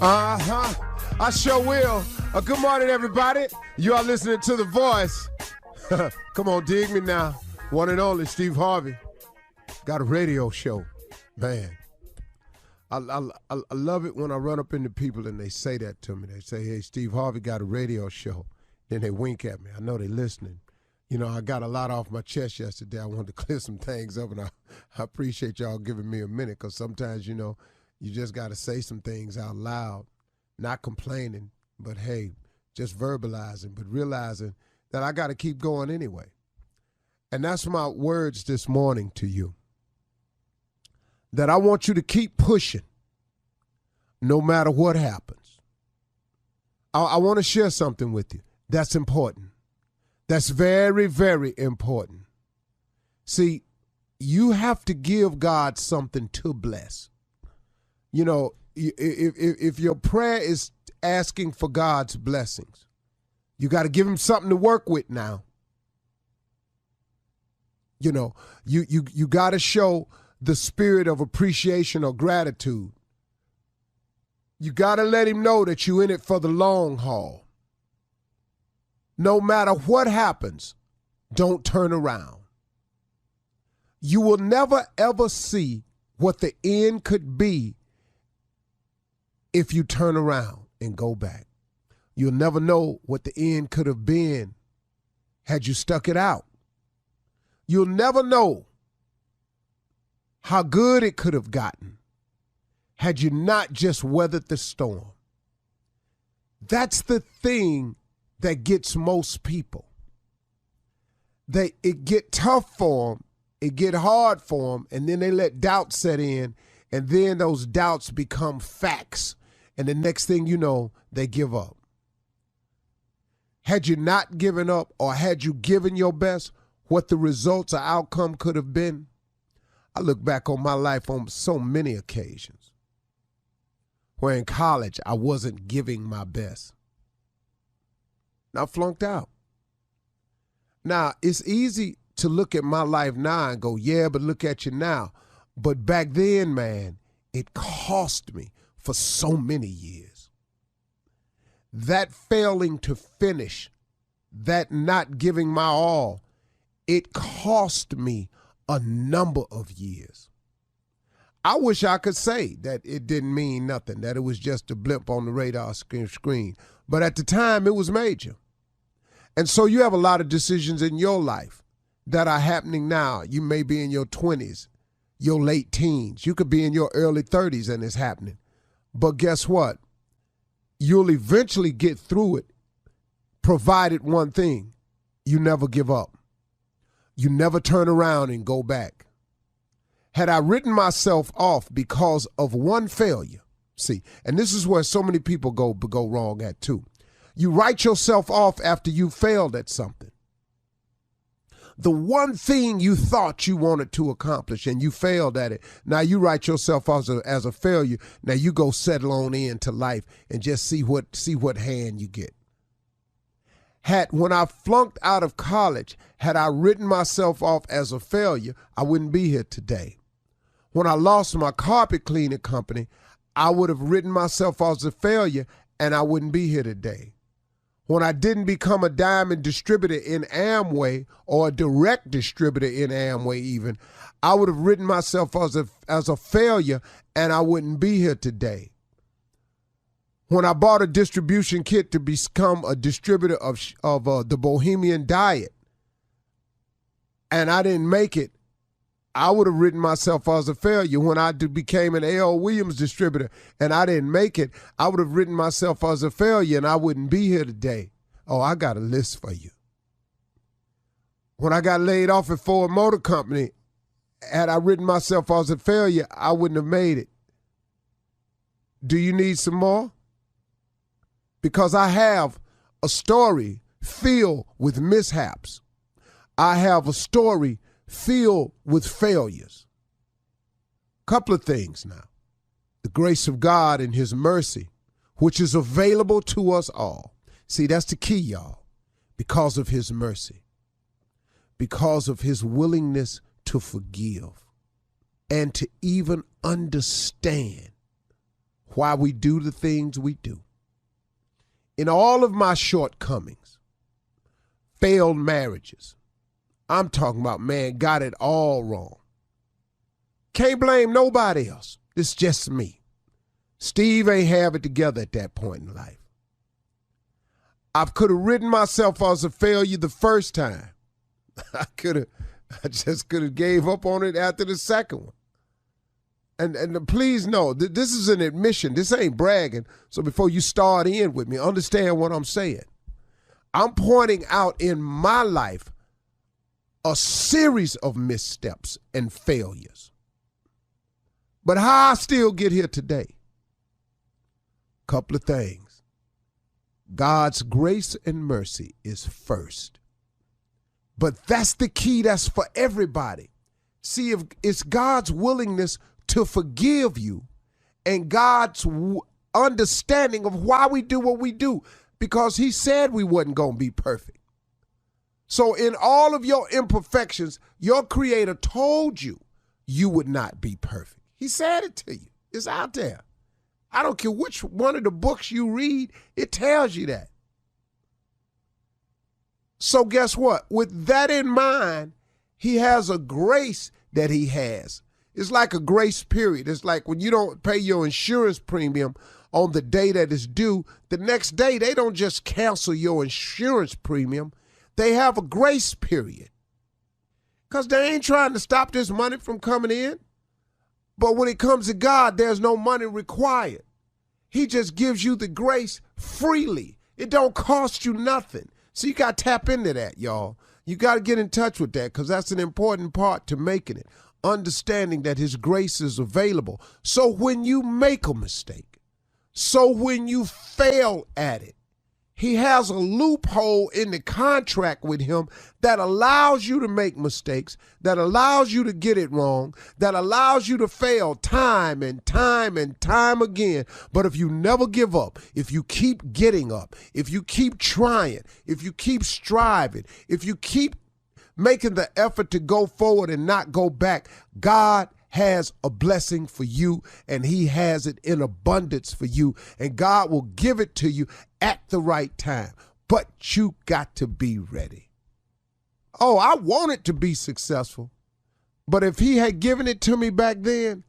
I sure will. Good morning, everybody. You are listening to The Voice. Come on, dig me now. One and only Steve Harvey. Got a radio show. Man, I love it when I run up into people and they say that to me. They say, hey, Steve Harvey got a radio show. Then they wink at me. I know they're listening. You know, I got a lot off my chest yesterday. I wanted to clear some things up, and I appreciate y'all giving me a minute, because sometimes, you know, you just got to say some things out loud, not complaining, but, hey, just verbalizing, but realizing that I got to keep going anyway. And that's my words this morning to you, that I want you to keep pushing no matter what happens. I want to share something with you that's important. That's very, very important. See, you have to give God something to bless. You know, if your prayer is asking for God's blessings, you got to give him something to work with now. You know, you got to show the spirit of appreciation or gratitude. You got to let him know that you're in it for the long haul. No matter what happens, don't turn around. You will never, ever see what the end could be if you turn around and go back. You'll never know what the end could have been had you stuck it out. You'll never know how good it could have gotten had you not just weathered the storm. That's the thing that gets most people. It get tough for them, it get hard for them, and then they let doubt set in, and then those doubts become facts, and the next thing you know, they give up. Had you not given up, or had you given your best, what the results or outcome could have been? I look back on my life on so many occasions where in college I wasn't giving my best. I flunked out. Now, it's easy to look at my life now and go, yeah, but look at you now. But back then, man, it cost me for so many years. That failing to finish, that not giving my all, it cost me a number of years. I wish I could say that it didn't mean nothing, that it was just a blip on the radar screen. But at the time, it was major. And so you have a lot of decisions in your life that are happening now. You may be in your 20s, your late teens. You could be in your early 30s and it's happening. But guess what? You'll eventually get through it, provided one thing: you never give up. You never turn around and go back. Had I written myself off because of one failure, see, and this is where so many people go wrong at too. You write yourself off after you failed at something. The one thing you thought you wanted to accomplish and you failed at it, now you write yourself off as a failure. Now you go settle on into life and just see what hand you get. When I flunked out of college, had I written myself off as a failure, I wouldn't be here today. When I lost my carpet cleaning company, I would have written myself off as a failure and I wouldn't be here today. When I didn't become a diamond distributor in Amway, or a direct distributor in Amway even, I would have written myself as a failure and I wouldn't be here today. When I bought a distribution kit to become a distributor of the Bohemian Diet and I didn't make it, I would have written myself as a failure. When I became an A.L. Williams distributor and I didn't make it, I would have written myself as a failure and I wouldn't be here today. Oh, I got a list for you. When I got laid off at Ford Motor Company, had I written myself as a failure, I wouldn't have made it. Do you need some more? Because I have a story filled with mishaps. I have a story filled with failures. Couple of things now. The grace of God and his mercy, which is available to us all. See, that's the key, y'all. Because of his mercy. Because of his willingness to forgive. And to even understand why we do the things we do. In all of my shortcomings, failed marriages, I'm talking about, man, got it all wrong. Can't blame nobody else. It's just me. Steve ain't have it together at that point in life. I could have written myself as a failure the first time. I just could have gave up on it after the second one. And please know, this is an admission. This ain't bragging. So before you start in with me, understand what I'm saying. I'm pointing out in my life a series of missteps and failures. But how I still get here today? Couple of things. God's grace and mercy is first. But that's the key. That's for everybody. See, if it's God's willingness to forgive you and God's understanding of why we do what we do, because he said we wasn't going to be perfect. So in all of your imperfections, your creator told you you would not be perfect. He said it to you. It's out there. I don't care which one of the books you read, it tells you that. So guess what? With that in mind, he has a grace that he has. It's like a grace period. It's like when you don't pay your insurance premium on the day that is due, the next day they don't just cancel your insurance premium. They have a grace period. Because they ain't trying to stop this money from coming in. But when it comes to God, there's no money required. He just gives you the grace freely. It don't cost you nothing. So you got to tap into that, y'all. You got to get in touch with that because that's an important part to making it. Understanding that his grace is available. So when you make a mistake, so when you fail at it, he has a loophole in the contract with him that allows you to make mistakes, that allows you to get it wrong, that allows you to fail time and time and time again. But if you never give up, if you keep getting up, if you keep trying, if you keep striving, if you keep making the effort to go forward and not go back, God has a blessing for you, and he has it in abundance for you, and God will give it to you at the right time. But you got to be ready. Oh, I wanted to be successful, but if he had given it to me back then,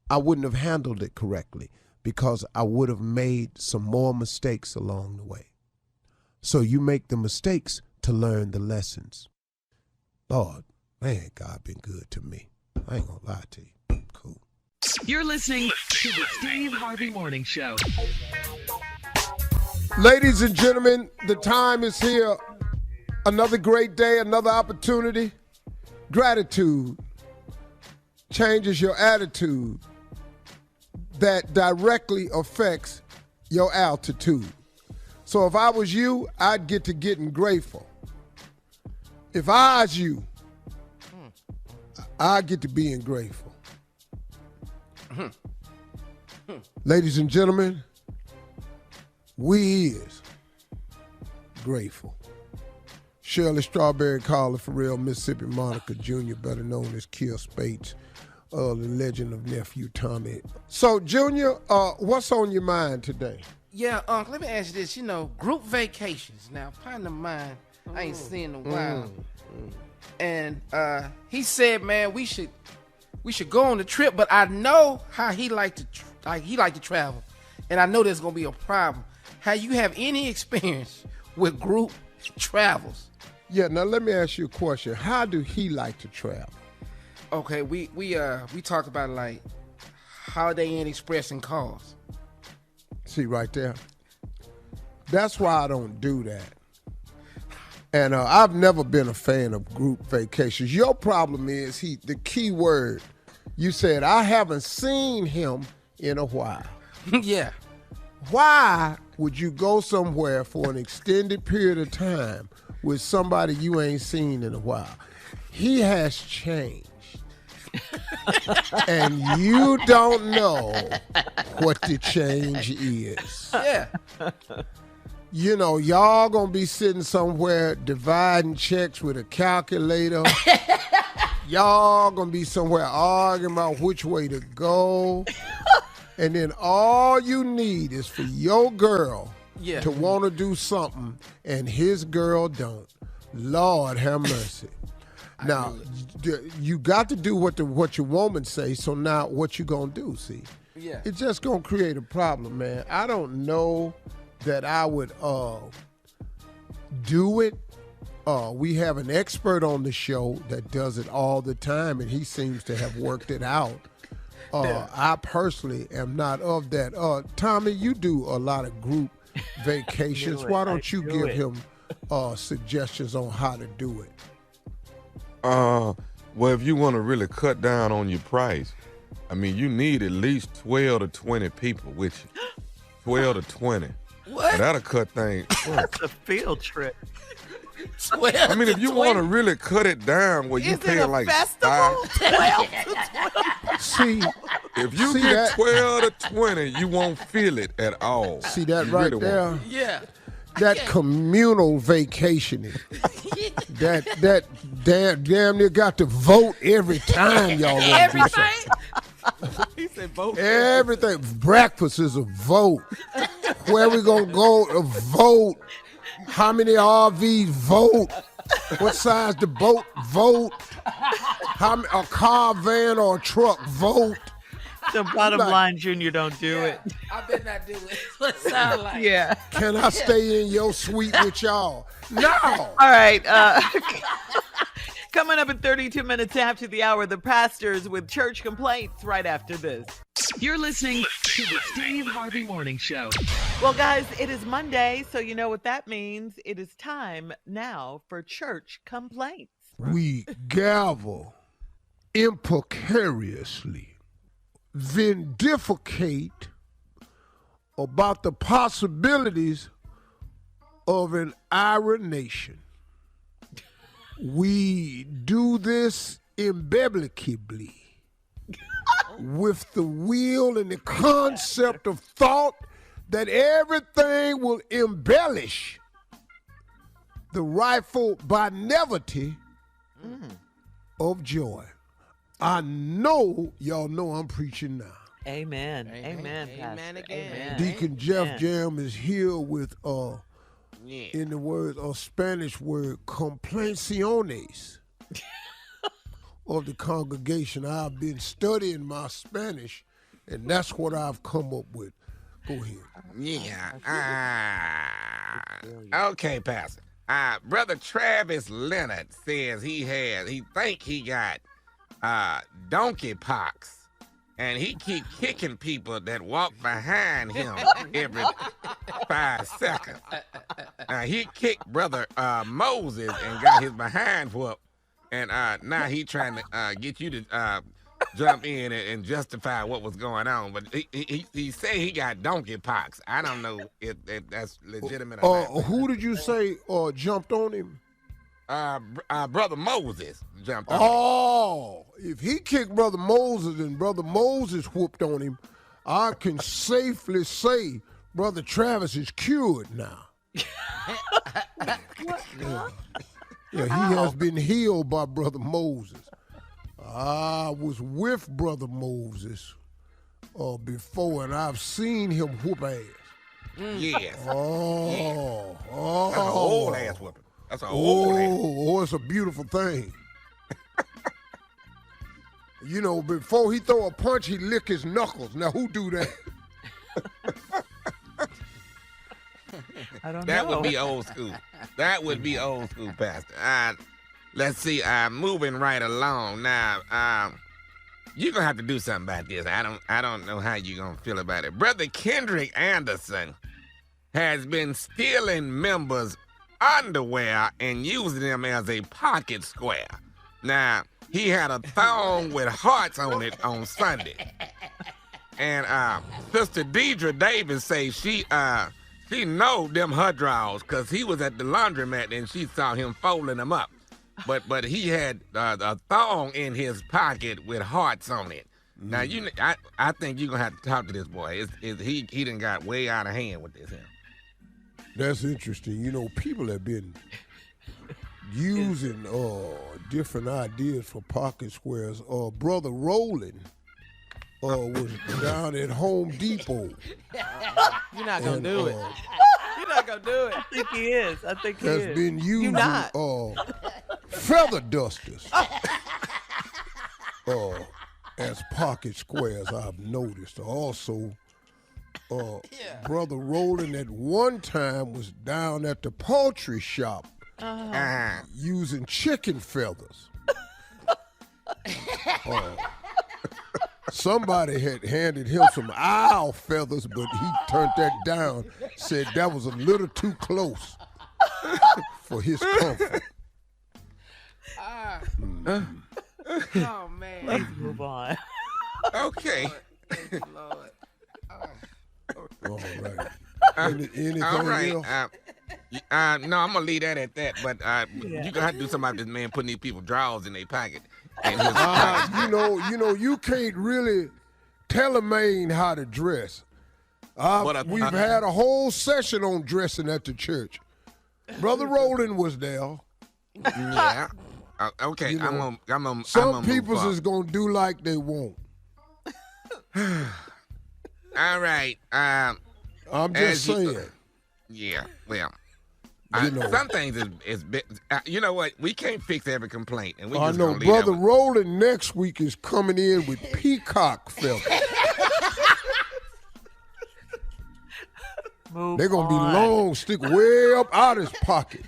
I wouldn't have handled it correctly because I would have made some more mistakes along the way. So you make the mistakes to learn the lessons. Lord, man, God been good to me. I ain't gonna lie to you. Cool. You're listening to the Steve Harvey Morning Show. Ladies and gentlemen, the time is here. Another great day, another opportunity. Gratitude changes your attitude. That directly affects your altitude. So if I was you, I'd get to getting grateful. If I was you, I get to being grateful. Ladies and gentlemen, we is grateful. Shirley Strawberry Carla Farrell, Mississippi Monica Jr., better known as Kill Spates, the legend of Nephew Tommy. So, Junior, what's on your mind today? Yeah, Uncle, let me ask you this. You know, group vacations. Now, partner of mine, I ain't seen in a while. And he said, man, we should go on the trip, but I know how he like to travel, and I know there's gonna be a problem. How you have any experience with group travels? Yeah. Now let me ask you a question. How do he like to travel? Okay, we talk about like Holiday Inn Express and cars. See right there. That's why I don't do that. And I've never been a fan of group vacations. Your problem is the key word. You said, I haven't seen him in a while. Yeah. Why would you go somewhere for an extended period of time with somebody you ain't seen in a while? He has changed. And you don't know what the change is. Yeah. You know, y'all gonna be sitting somewhere dividing checks with a calculator. Y'all gonna be somewhere arguing about which way to go. And then all you need is for your girl Yeah. to want to do something, and his girl don't. Lord have mercy. Now, you got to do what your woman say, so now what you going to do, see? Yeah. It's just going to create a problem, man. I don't know that I would do it. We have an expert on the show that does it all the time, and he seems to have worked it out. I personally am not of that. Tommy, you do a lot of group vacations. Why don't you give him suggestions on how to do it? Well, if you want to really cut down on your price, I mean, you need at least 12 to 20 people with you. 12 to 20. What? And that'll cut things. That's a field trip. I mean, if you want to really cut it down, where you pay like festival? 12 to 20. See, if you see get that? 12 to 20, you won't feel it at all. See that You right really there? won't. Yeah. That communal vacationing. that damn near got to vote every time y'all want to do Everything. He said both. everything. Breakfast is a vote. Where we gonna go? A vote. How many RVs? Vote. What size the boat? Vote. A car, van, or a truck? Vote. So bottom line, Junior, don't do it. I better not do it. What it sound like? Yeah. Can I stay in your suite with y'all? No. All right. Coming up in 32 minutes after the hour, the pastors with church complaints right after this. You're listening to the Steve Harvey Morning Show. Well, guys, it is Monday, so you know what that means. It is time now for church complaints. We gavel imprecariously, vindificate about the possibilities of an Iron nation. We do this imbiblicably with the will and the concept of thought that everything will embellish the rightful benevolity of joy. I know y'all know I'm preaching now. Amen. Amen. Amen Pastor. again. Amen. Deacon Jeff Amen. Jam is here with in the word Spanish word complainciones of the congregation. I've been studying my Spanish, and that's what I've come up with. Go ahead. Okay, Pastor. Brother Travis Leonard says he think he got donkey pox. And he keep kicking people that walk behind him every 5 seconds. He kicked Brother Moses and got his behind whooped. And now he trying to get you to jump in and justify what was going on. But he say he got donkey pox. I don't know if that's legitimate or not. Who did you say jumped on him? Brother Moses jumped on him. Oh, if he kicked Brother Moses and Brother Moses whooped on him, I can safely say Brother Travis is cured now. Yeah, he has been healed by Brother Moses. I was with Brother Moses before, and I've seen him whoop ass. Yes. Oh, That's an old ass whooping. That's an old ass. Oh, it's a beautiful thing. You know, before he throw a punch, he lick his knuckles. Now, who do that? I don't know. That would be old school. That would be old school, Pastor. Let's see. Moving right along now. You're gonna have to do something about this. I don't know how you're gonna feel about it. Brother Kendrick Anderson has been stealing members' underwear and using them as a pocket square. Now, he had a thong with hearts on it on Sunday. And Sister Deidre Davis says she know them her drawers because he was at the laundromat and she saw him folding them up. But he had a thong in his pocket with hearts on it. Now, I think you're going to have to talk to this boy. He done got way out of hand with this. That's interesting. You know, people have been using different ideas for pocket squares. Brother Roland was down at Home Depot. You're not gonna do it. You're not gonna do it. I think he is. I think he Has is. been using not. feather dusters as pocket squares, I've noticed. Also, Brother Roland at one time was down at the poultry shop using chicken feathers. Somebody had handed him some owl feathers, but he turned that down, said that was a little too close for his comfort. Oh man. Let's move on. Okay. Lord. All right. Anything All right. else? No, I'm gonna leave that at that. But you're gonna have to do something about this man putting these people's drawers in their pocket. And his You can't really tell a man how to dress. We've had a whole session on dressing at the church. Brother Roland was there. Yeah. Okay. You know, I'm gonna Some people's is gonna do like they want. All right. I'm just saying. Yeah. Well. know. Some things is you know what? We can't fix every complaint, and we I just know gonna leave Brother that one. Roland next week is coming in with peacock feathers. They're gonna be long, stick way up out his pocket.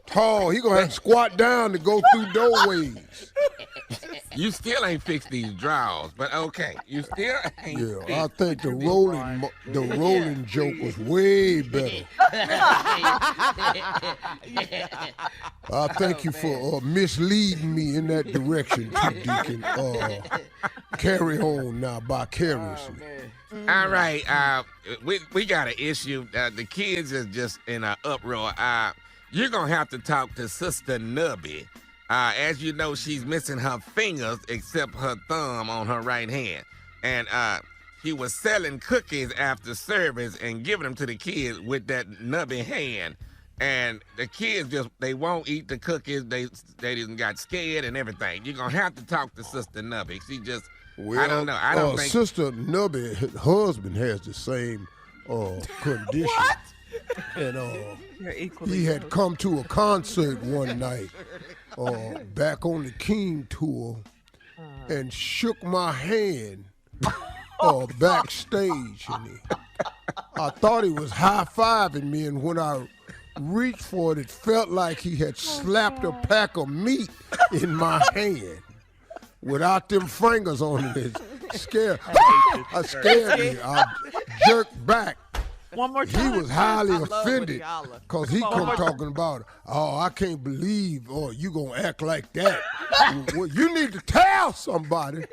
Tall, he gonna have to squat down to go through doorways. You still ain't fixed these drawers, but okay. You still ain't. Yeah, I think the rolling joke was way better. I thank you for misleading me in that direction, too, Deacon. Carry on now, vicariously. All right, we got an issue. The kids is just in an uproar. You're gonna have to talk to Sister Nubby. As you know, she's missing her fingers except her thumb on her right hand. And he was selling cookies after service and giving them to the kids with that nubby hand. And the kids they won't eat the cookies. They just got scared and everything. You're going to have to talk to Sister Nubby. She just, I don't know. I don't think. Sister Nubby, her husband has the same condition. What? And He had come to a concert one night back on the King tour and shook my hand backstage. And I thought he was high-fiving me, and when I reached for it, it felt like he had slapped a pack of meat in my hand without them fingers on it. It scared me. I jerked back. One more time. He was highly I love when offended he holler. because he come talking about, I can't believe, you gonna act like that. Well, you need to tell somebody.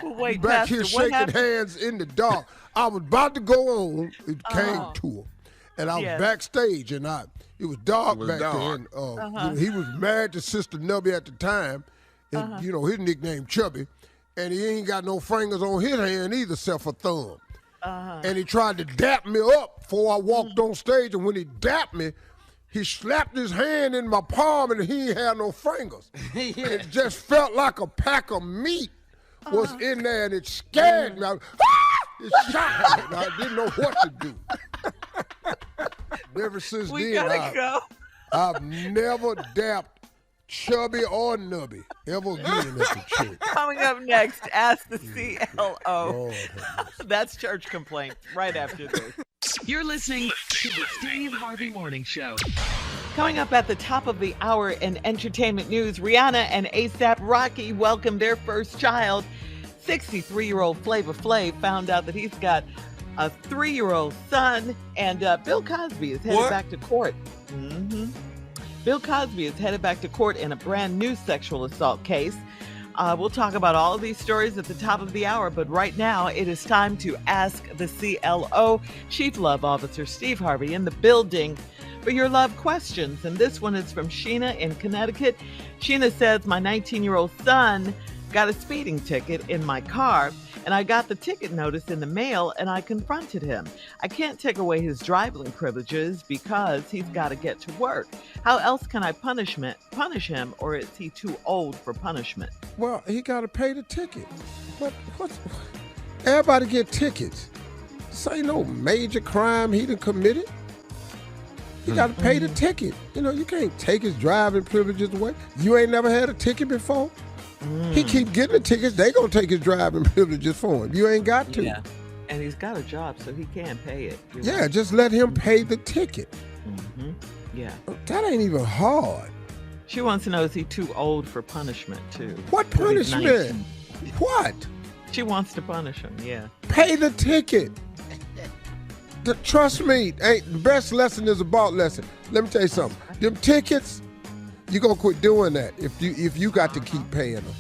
Well, wait, Back Pastor, here what shaking happened? hands in the dark. I was about to go on. It came to him, and I was Yes. backstage, and it was dark back dark. there. And, he was married to Sister Nubby at the time, and his nickname Chubby, and he ain't got no fingers on his hand either, except for thumb. And he tried to dap me up before I walked on stage, and when he dapped me, he slapped his hand in my palm, and he ain't had no fingers. It just felt like a pack of meat was in there, and it scared me. It shocked me. I didn't know what to do. Ever since We then, gotta go. I've never dapped Chubby or Nubby ever again at the church. Coming up next, Ask the CLO. Lord have mercy. That's church complaints right after this. You're listening to the Steve Harvey Morning Show. Coming up at the top of the hour in entertainment news, Rihanna and A$AP Rocky welcomed their first child. 63-year-old Flavor Flav found out that he's got a 3-year-old son, and Bill Cosby is headed back to court. Bill Cosby is headed back to court in a brand new sexual assault case. We'll talk about all of these stories at the top of the hour, but right now it is time to Ask the CLO. Chief Love Officer Steve Harvey in the building for your love questions. And this one is from Sheena in Connecticut. Sheena says, my 19-year-old son got a speeding ticket in my car, and I got the ticket notice in the mail, and I confronted him. I can't take away his driving privileges because he's got to get to work. How else can I punish him, or is he too old for punishment? Well, he got to pay the ticket. What's everybody get tickets? This ain't no major crime he done committed. He got to pay the ticket. You know, you can't take his driving privileges away. You ain't never had a ticket before. He keep getting the tickets. They gonna take his driving privileges for him. You ain't got to. Yeah, and he's got a job, so he can pay it. Yeah, just let him pay the ticket. Yeah. That ain't even hard. She wants to know, is he too old for punishment, too? What 'Cause he's punishment? 19. What? She wants to punish him, yeah. Pay the ticket. Trust me, the best lesson is a bought lesson. Let me tell you something. Them tickets, you gonna quit doing that if you got to keep paying them.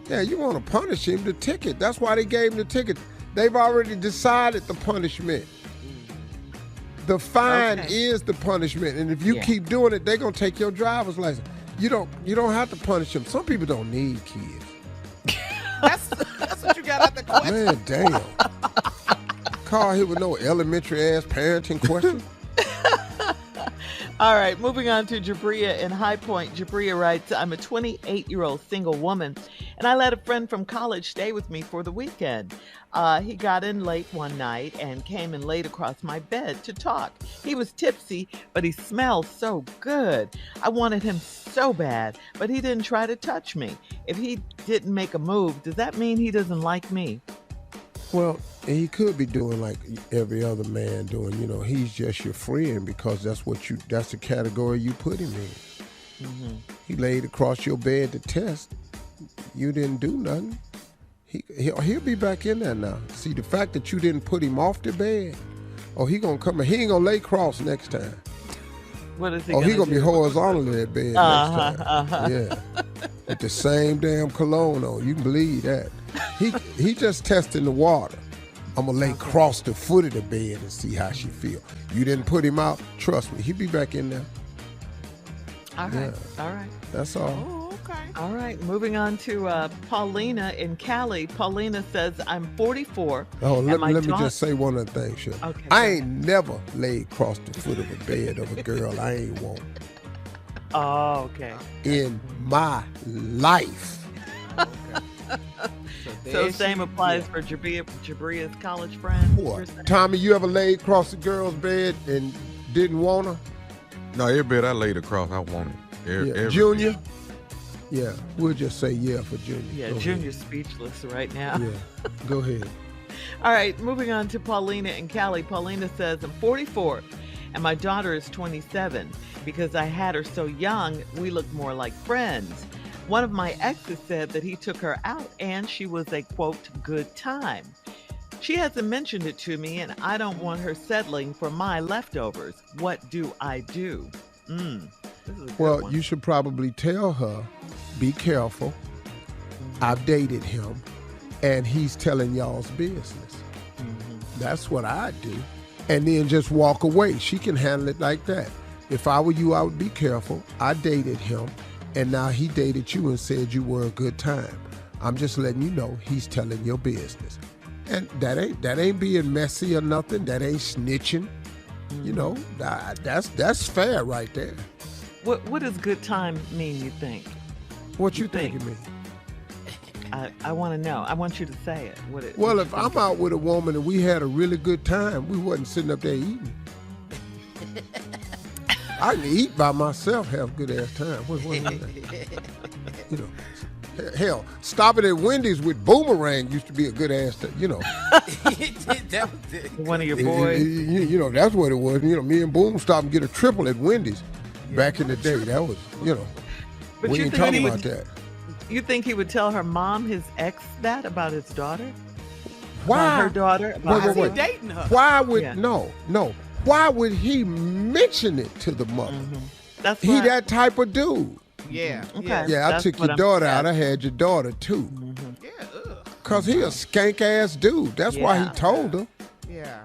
Yeah, you want to punish him, the ticket. That's why they gave him the ticket. They've already decided the punishment. The fine is the punishment, and if you keep doing it, they're gonna take your driver's license. You don't have to punish them. Some people don't need kids. That's what you got out the question. Man, damn. Call here with no elementary ass parenting question. All right, moving on to Jabria in High Point. Jabria writes, I'm a 28-year-old single woman, and I let a friend from college stay with me for the weekend. He got in late one night and came and laid across my bed to talk. He was tipsy, but he smelled so good. I wanted him so bad, but he didn't try to touch me. If he didn't make a move, does that mean he doesn't like me? Well, he could be doing like every other man doing. You know, he's just your friend because that's the category you put him in. He laid across your bed to test. You didn't do nothing. He'll be back in there now. See, the fact that you didn't put him off the bed, he gonna come and he ain't gonna lay cross next time. What is he he gonna do? be horizontal in that bed next time. Yeah, with the same damn cologne on. You can believe that. He just testing the water. I'm gonna lay cross the foot of the bed and see how she feel. You didn't put him out. Trust me, he'll be back in there. All right, all right. That's all. Oh, okay. All right, moving on to Paulina in Cali. Paulina says, I'm 44. Oh, and let my me daughter- just say one other thing, Shirley. Okay, I go ain't never laid across the foot of a bed of a girl I ain't want Oh, okay. in my life. So same applies for Jabria's college friend? What? Tommy, you ever laid across a girl's bed and didn't want her? No, every bed I laid across, I wanted. Every Junior? bed. Yeah, we'll just say yeah for Junior. Yeah, Go Junior's speechless right now. ahead. Yeah, go ahead. All right, moving on to Paulina in Cali. Paulina says, I'm 44 and my daughter is 27. Because I had her so young, we look more like friends. One of my exes said that he took her out and she was a, quote, good time. She hasn't mentioned it to me and I don't want her settling for my leftovers. What do I do? This is a good Well, one. you should probably tell her, be careful. I've dated him, and he's telling y'all's business. That's what I do. And then just walk away. She can handle it like that. If I were you, I would be careful. I dated him, and now he dated you and said you were a good time. I'm just letting you know he's telling your business. And that ain't being messy or nothing. That ain't snitching. You know, that's fair right there. What does good time mean, you think? What you think it means? I want to know. I want you to say it. Well, if I'm out with a woman and we had a really good time, we wasn't sitting up there eating. I can eat by myself, have a good ass time. What you know, hell, stopping at Wendy's with Boomerang used to be a good ass time. You know, That was it. One of your boys. you know that's what it was. You know, me and Boom stopped and get a triple at Wendy's back in the day. That was, you know, But we you ain't think talking he about would- that. You think he would tell her mom, his ex, that about his daughter? Why? About her daughter? About Wait, his wait, He dating her. Why would Yeah. no? Why would he mention it to the mother? That's He why- that type of dude. Yeah. Okay. Yeah, I That's took what your I'm daughter saying. out. I had your daughter too. Yeah. Ugh. Cause he a skank ass dude. That's why he Yeah. told her. Yeah.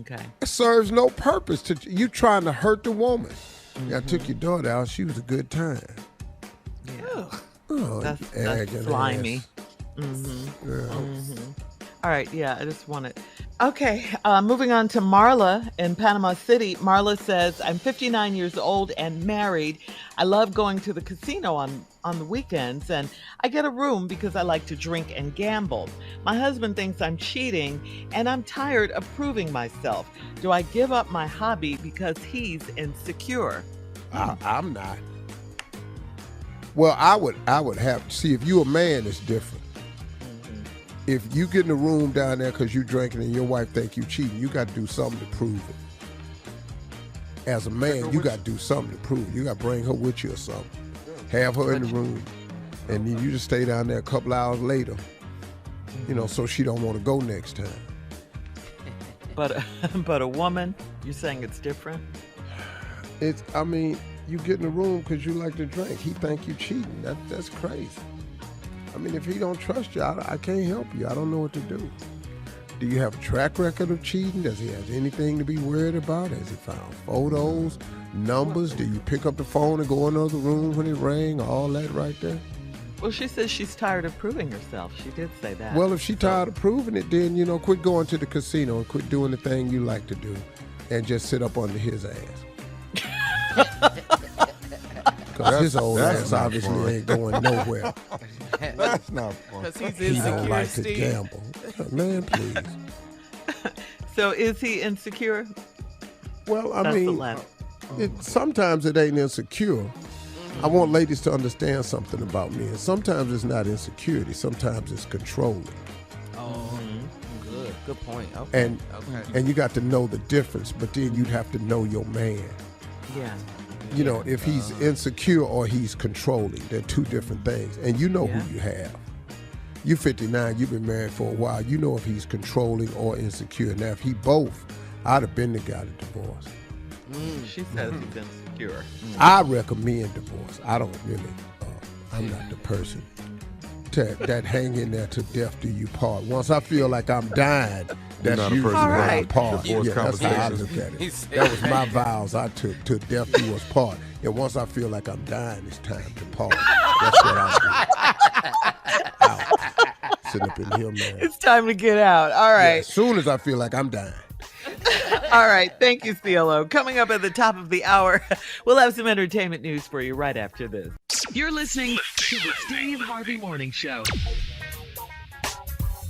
Okay. It serves no purpose to you trying to hurt the woman. Yeah, I took your daughter out. She was a good time. Ugh. Oh, That's you arrogant slimy. ass. Yeah. All right, yeah, I just want to Okay, moving on to Marla in Panama City. Marla says, I'm 59 years old and married. I love going to the casino on the weekends, and I get a room because I like to drink and gamble. My husband thinks I'm cheating, and I'm tired of proving myself. Do I give up my hobby because he's insecure? I'm not. Well, I would have to see if you a man, it's different. If you get in the room down there because you drinking and your wife think you cheating, you got to do something to prove it. As a man, you got to do something to prove it. You got to bring her with you or something. Have her in the room, and then you just stay down there a couple hours later, so she don't want to go next time. But a woman, you're saying it's different? You get in the room because you like to drink. He think you cheating. That's crazy. If he don't trust you, I can't help you. I don't know what to do. Do you have a track record of cheating? Does he have anything to be worried about? Has he found photos, numbers? Do you pick up the phone and go in another room when it rang? All that right there? Well, she says she's tired of proving herself. She did say that. Well, if she's tired of proving it, then, quit going to the casino and quit doing the thing you like to do and just sit up under his ass. Because his old ass obviously ain't going nowhere. That's not fun. Because he's He don't insecure, like to Steve. gamble. Man, please. So is he insecure? Well, That's the last. sometimes it ain't insecure. I want ladies to understand something about me. And sometimes it's not insecurity. Sometimes it's controlling. Oh, good point. Okay. And you got to know the difference. But then you'd have to know your man. Yeah. If he's insecure or he's controlling. They're two different things. And you know who you have. You're 59, you've been married for a while. You know if he's controlling or insecure. Now, if he both, I'd have been the guy to divorce. She says he's insecure. I recommend divorce. I don't really, I'm not the person that hang in there till death do you part. Once I feel like I'm dying, that's not a usually person when I right. part. Divorce That's how I conversations. look at it. That was my vows I took, till death do us part. And once I feel like I'm dying, it's time to part. That's what I do. Out. Sitting up in here, man. It's time to get out. All Yeah, right. as soon as I feel like I'm dying. All right. Thank you, CLO. Coming up at the top of the hour, we'll have some entertainment news for you right after this. You're listening to the Steve Harvey Morning Show.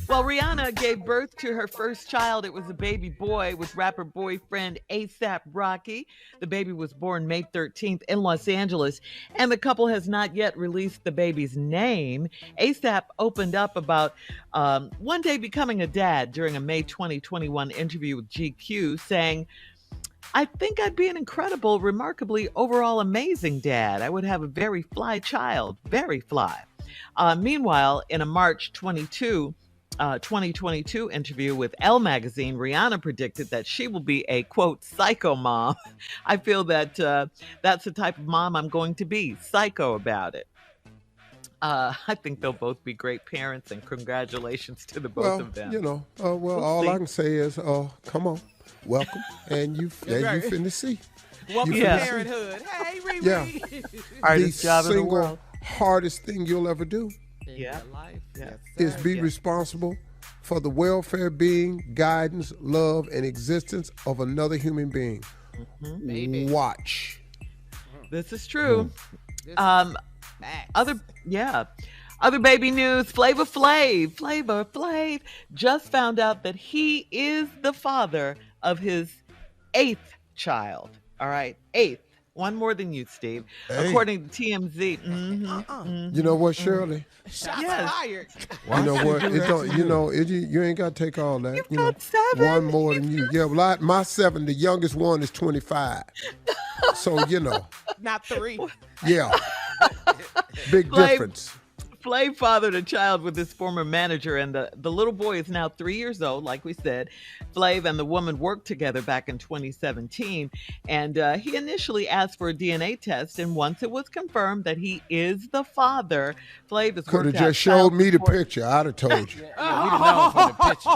Well, Rihanna gave birth to her first child. It was a baby boy with rapper boyfriend A$AP Rocky. The baby was born May 13th in Los Angeles, and the couple has not yet released the baby's name. A$AP opened up about one day becoming a dad during a May 2021 interview with GQ, saying, I think I'd be an incredible, remarkably overall amazing dad. I would have a very fly child, very fly. Meanwhile, in a March 2022 interview with Elle magazine, Rihanna predicted that she will be a, quote, psycho mom. I feel that that's the type of mom I'm going to be, psycho about it. I think they'll both be great parents, and congratulations to the both of them. All see. I can say is, come on, welcome, and you finna see. Welcome You to finna see. parenthood. Hey, Riri. Yeah. Hardest The job in the single world. hardest thing you'll ever do Yeah. Life. Yeah. Yes, is sir. be responsible for the welfare, being, guidance, love, and existence of another human being. Baby. Watch. This is true. This Um, facts. Other baby news, Flavor Flav just found out that he is the father of his 8th child. All right, 8th. One more than you, Steve. Hey. According to TMZ. You know what, Shirley? Shots Yes. fired. You know what? It don't. You ain't got to take all that. You've got 7. One more than you. Yeah, well, my 7. The youngest one is 25. So Not 3. yeah, big Flav- difference. Flav fathered a child with his former manager, and the little boy is now 3 years old, like we said. Flav and the woman worked together back in 2017, and he initially asked for a DNA test, and once it was confirmed that he is the father, Flav has Could have worked out just showed me the child support. picture. I'd have told you. We'd have known from the picture.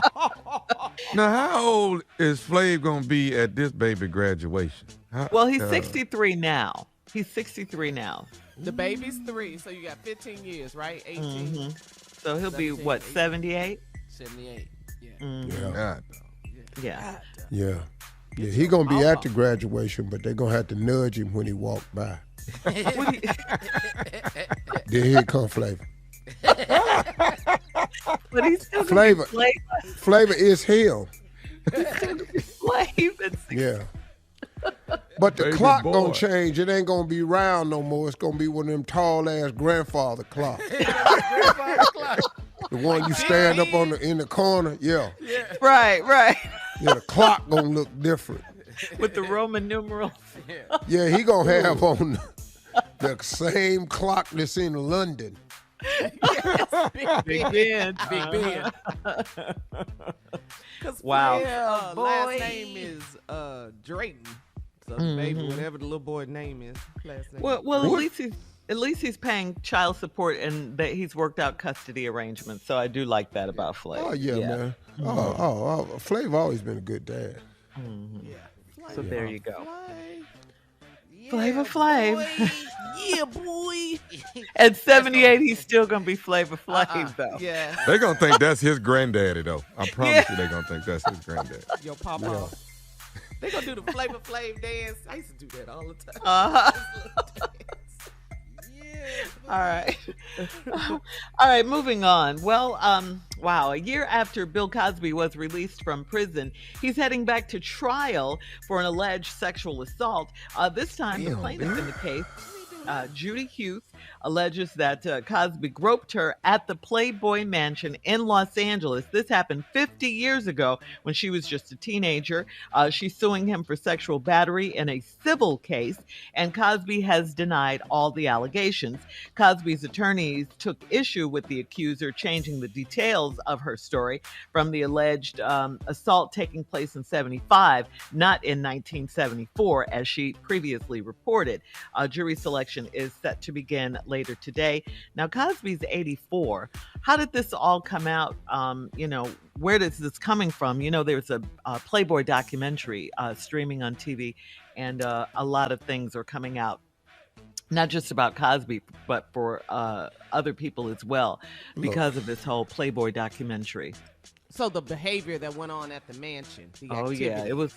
Now, how old is Flav gonna be at this baby graduation? Well, he's 63 now. He's 63 now. The baby's 3, so you got 15 years, right? 18. So he'll be, 17, what, 18. 78? 78. Yeah. Yeah. God. Yeah. Yeah. Yeah, he gonna be at the graduation, but they're gonna have to nudge him when he walk by. Then here come Flavor. But he's still Flavor. Flavor is him. Flavor. Yeah. But the Baby clock boy. gonna change. It ain't gonna be round no more. It's gonna be one of them tall ass grandfather clocks. The one you stand up on in the corner. Yeah. Right. Yeah, the clock gonna look different. With the Roman numerals. Yeah, he gonna have on the same clock that's in London. Big Ben. Big Ben. Wow. Last name is Drayton. So maybe whatever the little boy's name is. Last name. Well, at least he's paying child support and that he's worked out custody arrangements. So I do like that about Flav. Oh yeah, man. Oh, Flav always been a good dad. So there you go. Yeah, Flav. boy. Yeah, boy. At 78, he's still gonna be Flavor Flav though. Yeah. They gonna think that's his granddaddy though. I promise you, they gonna think that's his granddaddy. Your papa. Yeah. They gonna do the Flavor Flav dance. I used to do that all the time. All right. All right, moving on. Well, wow, a year after Bill Cosby was released from prison, he's heading back to trial for an alleged sexual assault. This time, the plaintiff in the case, Judy Hughes, alleges that Cosby groped her at the Playboy Mansion in Los Angeles. This happened 50 years ago when she was just a teenager. She's suing him for sexual battery in a civil case, and Cosby has denied all the allegations. Cosby's attorneys took issue with the accuser changing the details of her story from the alleged assault taking place in 75, not in 1974, as she previously reported. Jury selection is set to begin later today. Now, Cosby's 84. How did this all come out? Where is this coming from? There's a Playboy documentary streaming on TV, and a lot of things are coming out, not just about Cosby, but for other people as well, because of this whole Playboy documentary. So the behavior that went on at the mansion. The Oh, yeah, activity it was,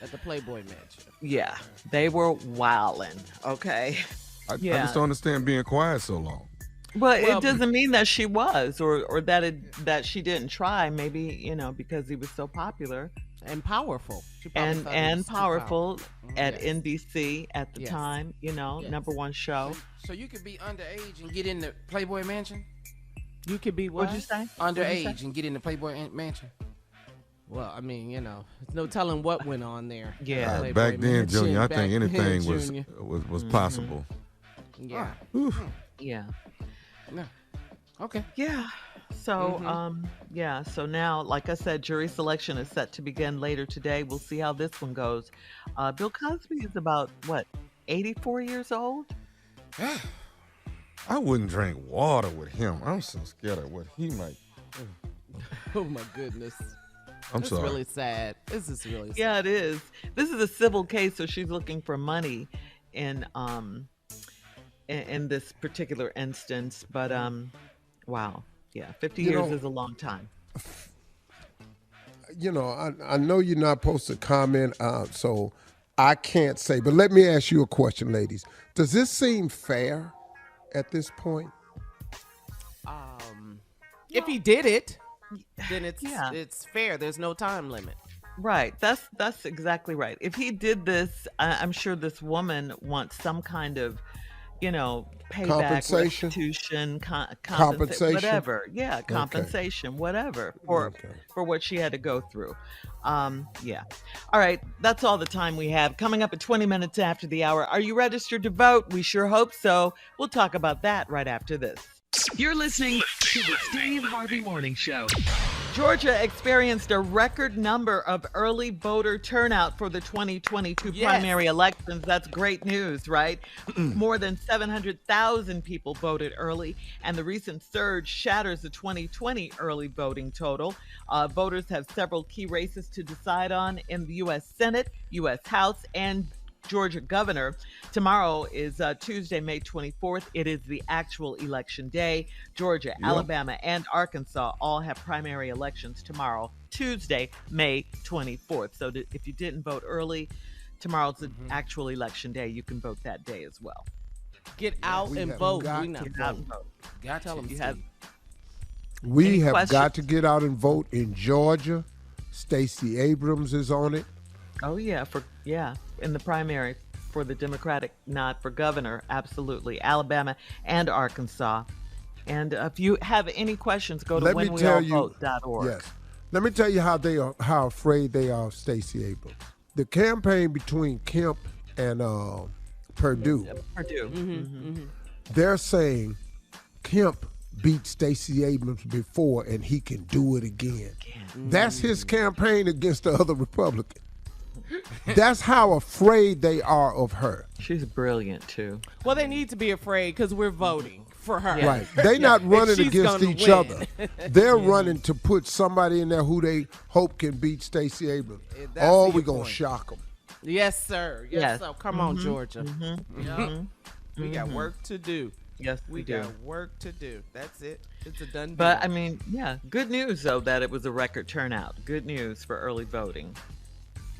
at the Playboy Mansion. yeah, they were wilding, okay? I Yeah. just don't understand being quiet so long. Well, Well, it doesn't mean that she was, or that she didn't try. Maybe because he was so popular And powerful. She probably thought he and was too powerful at Yes. NBC at the Yes. time. Yes. Number one show. So you could be underage and get in the Playboy Mansion? You could be what? What'd you say? Underage and get in the Playboy Mansion? Well, I mean, there's no telling what went on there. Yeah. Playboy Back then, Mansion, Junior, I back think then, anything Junior. was possible. Yeah. Yeah. No. Okay. Yeah. So, so now, like I said, jury selection is set to begin later today. We'll see how this one goes. Bill Cosby is about, 84 years old? I wouldn't drink water with him. I'm so scared of what he might. Oh my goodness. I'm It's sorry. really sad. This is really sad. Yeah, it is. This is a civil case, so she's looking for money in this particular instance. But wow, yeah, 50 years is a long time. I know you're not supposed to comment, so I can't say. But let me ask you a question, ladies. Does this seem fair at this point? If he did it, then Yeah. it's fair. There's no time limit. Right. That's exactly right. If he did this, I'm sure this woman wants some kind of, payback, Compensation? restitution, Compensation? whatever. Yeah, compensation, whatever for what she had to go through. Yeah. All right. That's all the time we have. Coming up at 20 minutes after the hour. Are you registered to vote? We sure hope so. We'll talk about that right after this. You're listening to the Steve Harvey Morning Show. Georgia experienced a record number of early voter turnout for the 2022 primary elections. That's great news, right? More than 700,000 people voted early, and the recent surge shatters the 2020 early voting total. Voters have several key races to decide on in the U.S. Senate, U.S. House, and Georgia governor. Tomorrow is Tuesday, May 24th. It is the actual election day. Georgia, Alabama, and Arkansas all have primary elections tomorrow, Tuesday, May 24th. So if you didn't vote early, tomorrow's the actual election day. You can vote that day as well. Get out and vote. Get out and vote. Tell them You have We Any have questions? got to get out and vote in Georgia. Stacey Abrams is on it. Oh yeah, in the primary for the Democratic, not for governor, absolutely. Alabama and Arkansas. And if you have any questions, go to whenweallvote.org. Yes. Let me tell you how afraid they are of Stacey Abrams. The campaign between Kemp and Purdue. They're saying Kemp beat Stacey Abrams before and he can do it again. That's his campaign against the other Republican. That's how afraid they are of her. She's brilliant too. Well, they need to be afraid because we're voting for her. Yeah. Right. They're not running she's against gonna each win. other. They're running to put somebody in there who they hope can beat Stacey Abrams. That's Oh, your we're going to point. shock them. Yes, sir. Yes, sir. Come on, Georgia. We got work to do. Yes, We do. got work to do. That's it. It's a done deal. But I mean, good news though that it was a record turnout. Good news for early voting.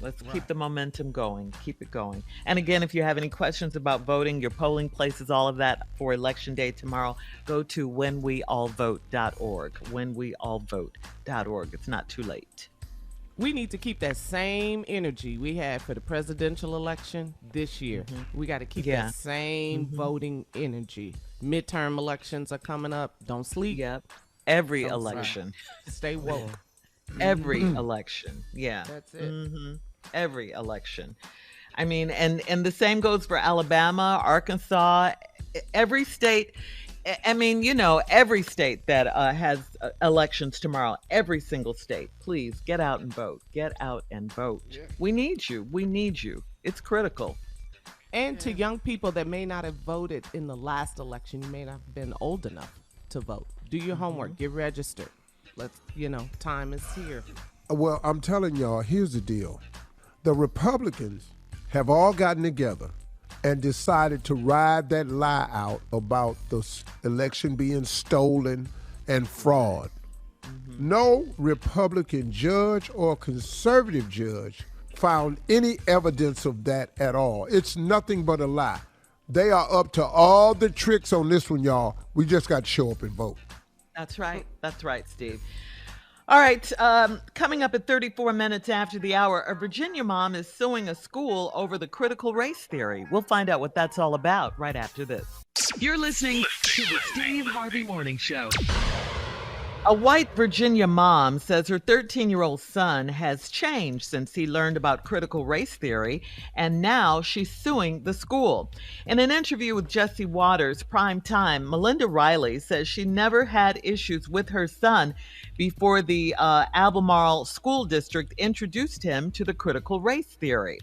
Let's keep the momentum going. Keep it going. And again, if you have any questions about voting, your polling places, all of that for Election Day tomorrow, go to whenweallvote.org. Whenweallvote.org. It's not too late. we need to keep that same energy we had for the presidential election this year. We got to keep that same voting energy. Midterm elections are coming up. Don't sleep. Yep. Every Don't election. Stay woke. Every election. Yeah. That's it. Every election. I mean, and the same goes for Alabama, Arkansas, every state. I mean, every state that has elections tomorrow, every single state, please get out and vote. Get out and vote. Yeah. We need you. We need you. It's critical. And to young people that may not have voted in the last election, you may not have been old enough to vote. Do your homework. Get registered. Let's, time is here. Well, I'm telling y'all, here's the deal. The Republicans have all gotten together and decided to ride that lie out about the election being stolen and fraud. No Republican judge or conservative judge found any evidence of that at all. It's nothing but a lie. They are up to all the tricks on this one, y'all. We just got to show up and vote. That's right. That's right, Steve. All right. Coming up at 34 minutes after the hour, a Virginia mom is suing a school over the critical race theory. We'll find out what that's all about right after this. You're listening to the Steve Harvey Morning Show. A white Virginia mom says her 13-year-old son has changed since he learned about critical race theory, and now she's suing the school. In an interview with Jesse Waters, Prime Time, Melinda Riley says she never had issues with her son before the Albemarle School District introduced him to the critical race theory.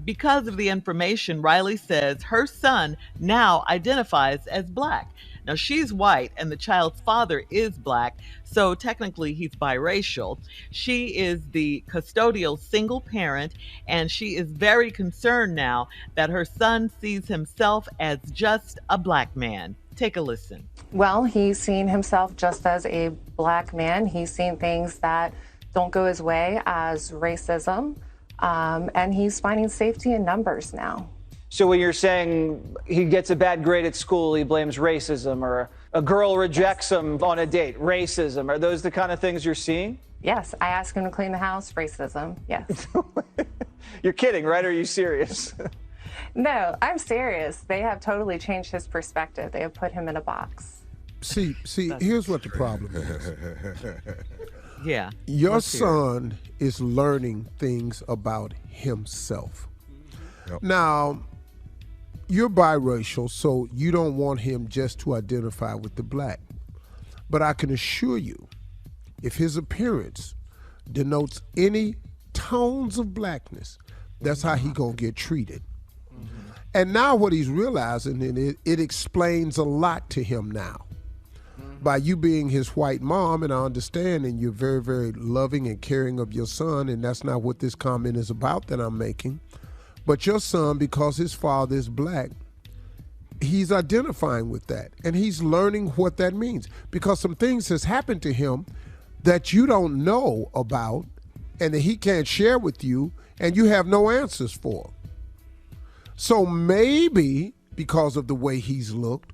Because of the information, Riley says her son now identifies as Black. Now, she's white and the child's father is Black, so technically he's biracial. She is the custodial single parent, and she is very concerned now that her son sees himself as just a Black man. Take a listen. Well, he's seen himself just as a Black man. He's seen things that don't go his way as racism, and he's finding safety in numbers now. So when you're saying he gets a bad grade at school, he blames racism, or a girl rejects him on a date, racism. Are those the kind of things you're seeing? Yes, I ask him to clean the house, racism, yes. You're kidding, right? Or are you serious? No, I'm serious. They have totally changed his perspective. They have put him in a box. See, here's what the problem is. Yeah. Your son is learning things about himself. Yep. Now, you're biracial, so you don't want him just to identify with the Black. But I can assure you, if his appearance denotes any tones of Blackness, that's how he gonna get treated. And now what he's realizing, and it explains a lot to him now. By you being his white mom, and I understand, and you're very, very loving and caring of your son, and that's not what this comment is about that I'm making. But your son, because his father is black, he's identifying with that. And he's learning what that means. Because some things has happened to him that you don't know about and that he can't share with you and you have no answers for. So maybe because of the way he's looked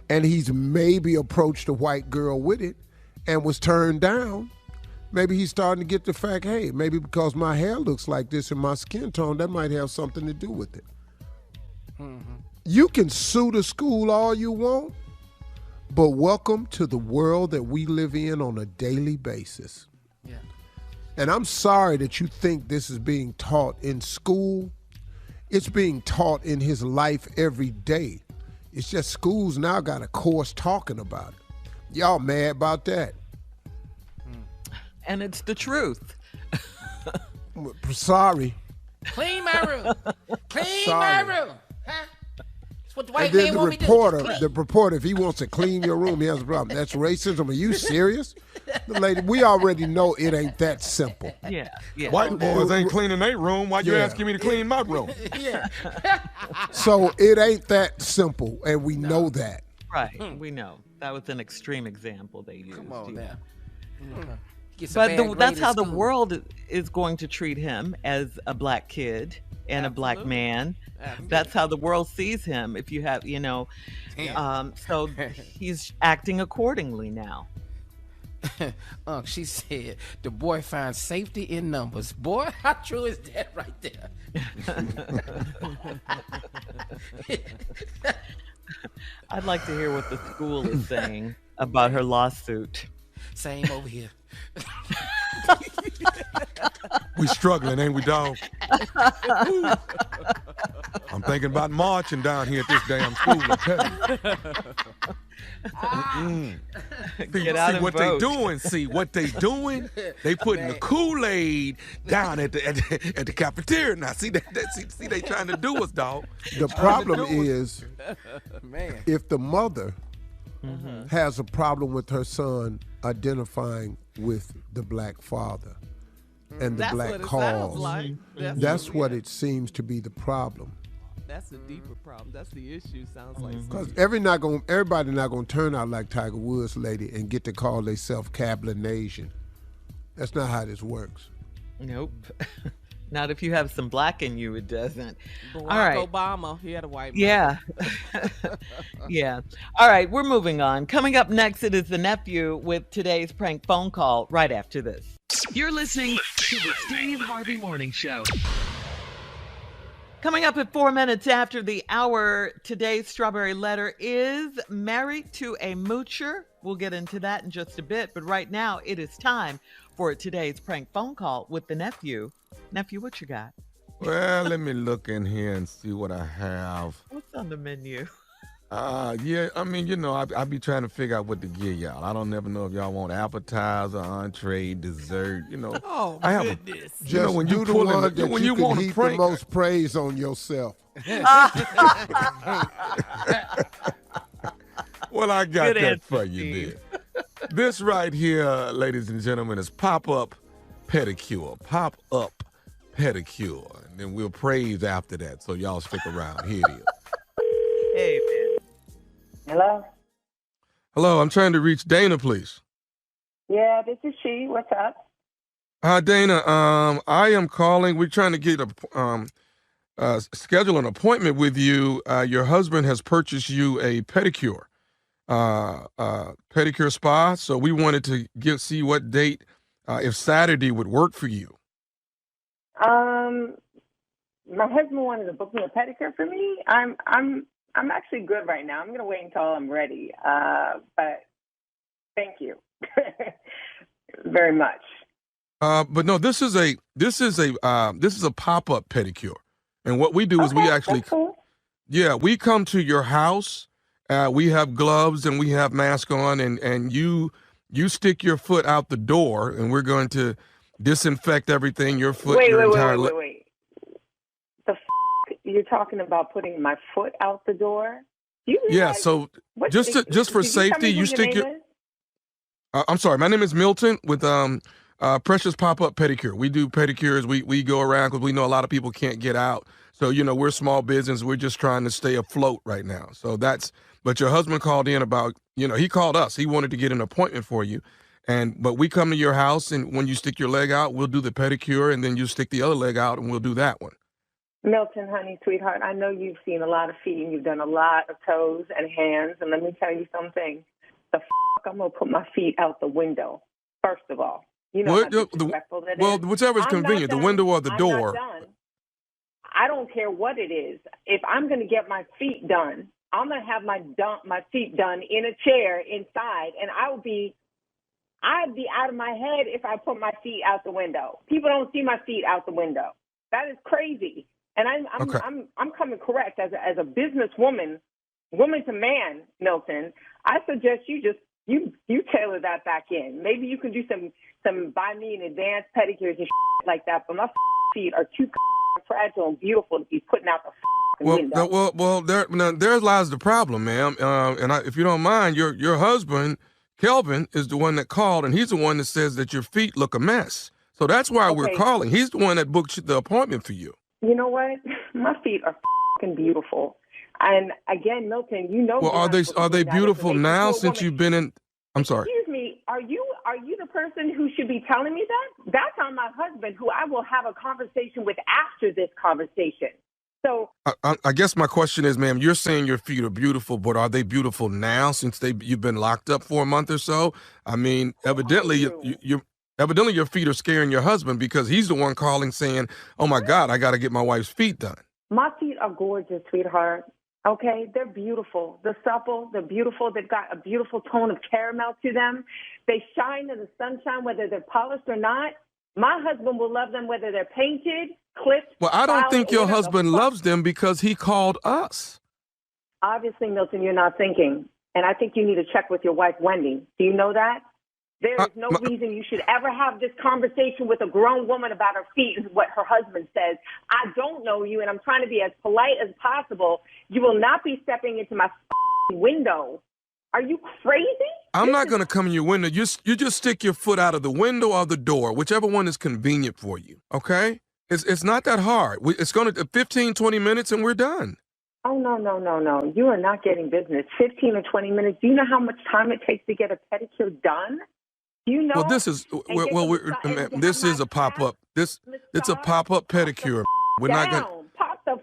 and he's maybe approached a white girl with it and was turned down, maybe he's starting to get the fact, hey, maybe because my hair looks like this and my skin tone, that might have something to do with it. Mm-hmm. You can sue the school all you want, but welcome to the world that we live in on a daily basis. Yeah. And I'm sorry that you think this is being taught in school. It's being taught in his life every day. It's just schools now got a course talking about it. Y'all mad about that? And it's the truth. Sorry. Clean my room. Clean my Sorry. room. Huh? That's what the white And then man the want me to do. reporter, if he wants to clean your room, he has a problem. That's racism. Are you serious? The lady, we already know it ain't that simple. Yeah. White boys ain't cleaning their room. Why you asking me to clean my room? Yeah. So it ain't that simple, and we know that. Right. We know. That was an extreme example they used. Come on now. But that's how the world is going to treat him, as a black kid and a black man. That's how the world sees him. If you have, so he's acting accordingly now. She said the boy finds safety in numbers. Boy, how true is that right there? I'd like to hear what the school is saying about her lawsuit. Same over here. We struggling, ain't we, dog? I'm thinking about marching down here at this damn school. Get out See and what vote. they doing? See what they doing? They putting the Kool-Aid down at the cafeteria now. See see they trying to do us, dog. The problem is, Man. if the mother has a problem with her son identifying with the black father and the That's black what it cause, sounds like. that's what it seems to be the problem. That's the deeper problem. That's the issue. Sounds like. Because everybody not gonna turn out like Tiger Woods lady and get to call themselves Cablinasian. That's not how this works. Nope. Not if you have some black in you, it doesn't. Barack All right. Obama, he had a white man. Yeah. Yeah. All right, we're moving on. Coming up next, it is the nephew with today's prank phone call right after this. You're listening to the Steve Harvey Morning Show. Coming up at 4 minutes after the hour, today's Strawberry Letter is married to a moocher. We'll get into that in just a bit, but right now it is time for today's prank phone call with the nephew. Nephew, what you got? Well, let me look in here and see what I have. What's on the menu? Yeah, I mean, I be trying to figure out what to give y'all. I don't never know if y'all want appetizer, entree, dessert, Oh, I have goodness. Just when do you the pull one in, that when you you can want to heap prank, the most praise on yourself. well, I got Good that answer, for you, Steve. dear. This right here, ladies and gentlemen, is pop-up pedicure. Pop-up pedicure. And then we'll praise after that, so y'all stick around. Here it is. Hey, man. Hello? Hello, I'm trying to reach Dana, please. Yeah, this is she. What's up? Hi, Dana. I am calling. We're trying to get schedule an appointment with you. Your husband has purchased you a pedicure spa. So we wanted to see what date, if Saturday would work for you. My husband wanted to book me a pedicure for me. I'm actually good right now. I'm gonna wait until I'm ready. But thank you very much. But no, this is a pop-up pedicure, and what we do is we actually, that's cool. we come to your house. We have gloves and we have masks on, and you stick your foot out the door, and we're going to disinfect everything. Your foot, Wait. The you're talking about putting my foot out the door? So just for did you tell safety, me who you stick name your. is? I'm sorry, my name is Milton with Precious Pop-Up Pedicure. We do pedicures. We go around because we know a lot of people can't get out. So, we're small business. We're just trying to stay afloat right now. So but your husband called in about, he called us. He wanted to get an appointment for you. But we come to your house, and when you stick your leg out, we'll do the pedicure, and then you stick the other leg out, and we'll do that one. Milton, honey, sweetheart, I know you've seen a lot of feet and you've done a lot of toes and hands. And let me tell you something. I'm going to put my feet out the window, first of all. You know how disrespectful that is. Whichever is convenient, the window or the door. I'm not done. I don't care what it is. If I'm going to get my feet done, I'm going to have my feet done in a chair inside, and I'd be out of my head if I put my feet out the window. People don't see my feet out the window. That is crazy. And I'm coming correct as a businesswoman, woman to man, Milton. I suggest you tailor that back in. Maybe you can do some buy me an advanced pedicures and like that. But my feet are too fragile and beautiful to be putting out the window. Well, there lies the problem, ma'am. If you don't mind, your husband, Kelvin, is the one that called, and he's the one that says that your feet look a mess. So that's why we're calling. He's the one that booked the appointment for you. You know what? My feet are beautiful. And again, Milton, Well, are they beautiful now since you've been in? I'm sorry. Excuse me. Are you the person who should be telling me that? That's on my husband, who I will have a conversation with after this conversation. So I guess my question is, ma'am, you're saying your feet are beautiful, but are they beautiful now since you've been locked up for a month or so? I mean, evidently your feet are scaring your husband because he's the one calling saying, "Oh my God, I got to get my wife's feet done." My feet are gorgeous, sweetheart. Okay, they're beautiful. They're supple. They're beautiful. They've got a beautiful tone of caramel to them. They shine in the sunshine, whether they're polished or not. My husband will love them whether they're painted, clipped. Well, I don't think your husband loves them because he called us. Obviously, Milton, you're not thinking. And I think you need to check with your wife, Wendy. Do you know that? There is no reason you should ever have this conversation with a grown woman about her feet, is what her husband says. I don't know you, and I'm trying to be as polite as possible. You will not be stepping into my window. Are you crazy? I'm not going to come in your window. You just stick your foot out of the window or the door, whichever one is convenient for you, okay? It's not that hard. It's going to 15, 20 minutes, and we're done. Oh, no. You are not getting business. 15 or 20 minutes. Do you know how much time it takes to get a pedicure done? You know. Well, this is a pop-up. It's a pop-up pedicure. We're not going to pop the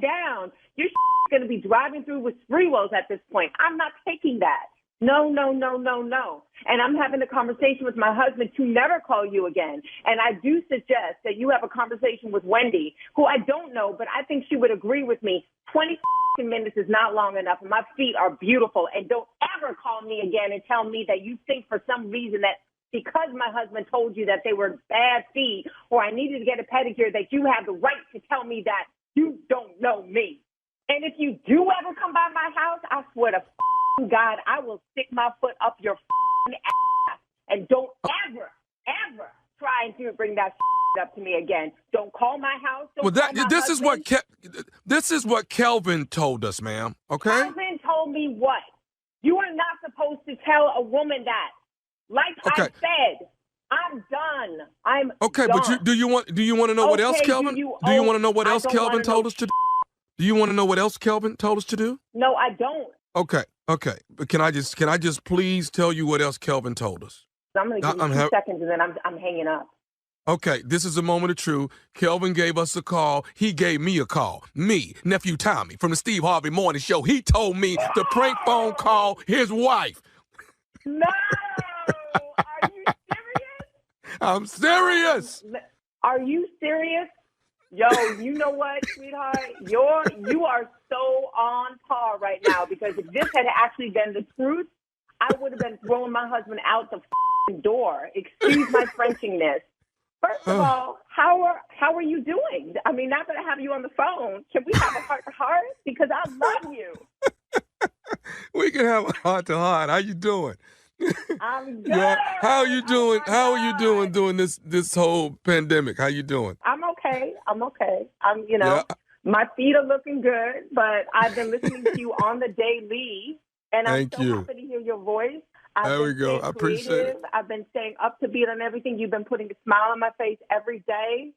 down. You're going to be driving through with Spreewells at this point. I'm not taking that. No. And I'm having a conversation with my husband to never call you again. And I do suggest that you have a conversation with Wendy, who I don't know, but I think she would agree with me. 20 minutes is not long enough. And my feet are beautiful. And don't ever call me again and tell me that you think for some reason that because my husband told you that they were bad feet or I needed to get a pedicure, that you have the right to tell me that you don't know me. And if you do ever come by my house, I swear to God, I will stick my foot up your ass. And don't ever try to bring that up to me again. Don't call my house. This is what Kelvin told us, ma'am. Okay? Kelvin told me what? You are not supposed to tell a woman that. Like I said, I'm done. I'm okay. done. But do you want to know what else, Kelvin? Do you want to know what else Kelvin told us to do? Do you want to know what else Kelvin told us to do? No, I don't. Okay. But can I just please tell you what else Kelvin told us? I'm going to give you 2 seconds and then I'm hanging up. Okay, this is a moment of truth. Kelvin gave us a call. He gave me a call. Me, nephew Tommy, from the Steve Harvey Morning Show. He told me to prank phone call his wife. No! Are you serious? I'm serious. Are you serious? Yo, you know what, sweetheart? You are so on par right now, because if this had actually been the truth, I would have been throwing my husband out the door. Excuse my Frenchiness. First of all, how are you doing? I mean, now that I have you on the phone, can we have a heart-to-heart? Because I love you. We can have a heart-to-heart. How you doing? I'm good. Yeah. How are you doing? How are you doing during this whole pandemic? How you doing? I'm okay. My feet are looking good, but I've been listening to you on the daily, and I'm so happy to hear your voice. There we go. I appreciate it. I've been staying up to beat on everything. You've been putting a smile on my face every day.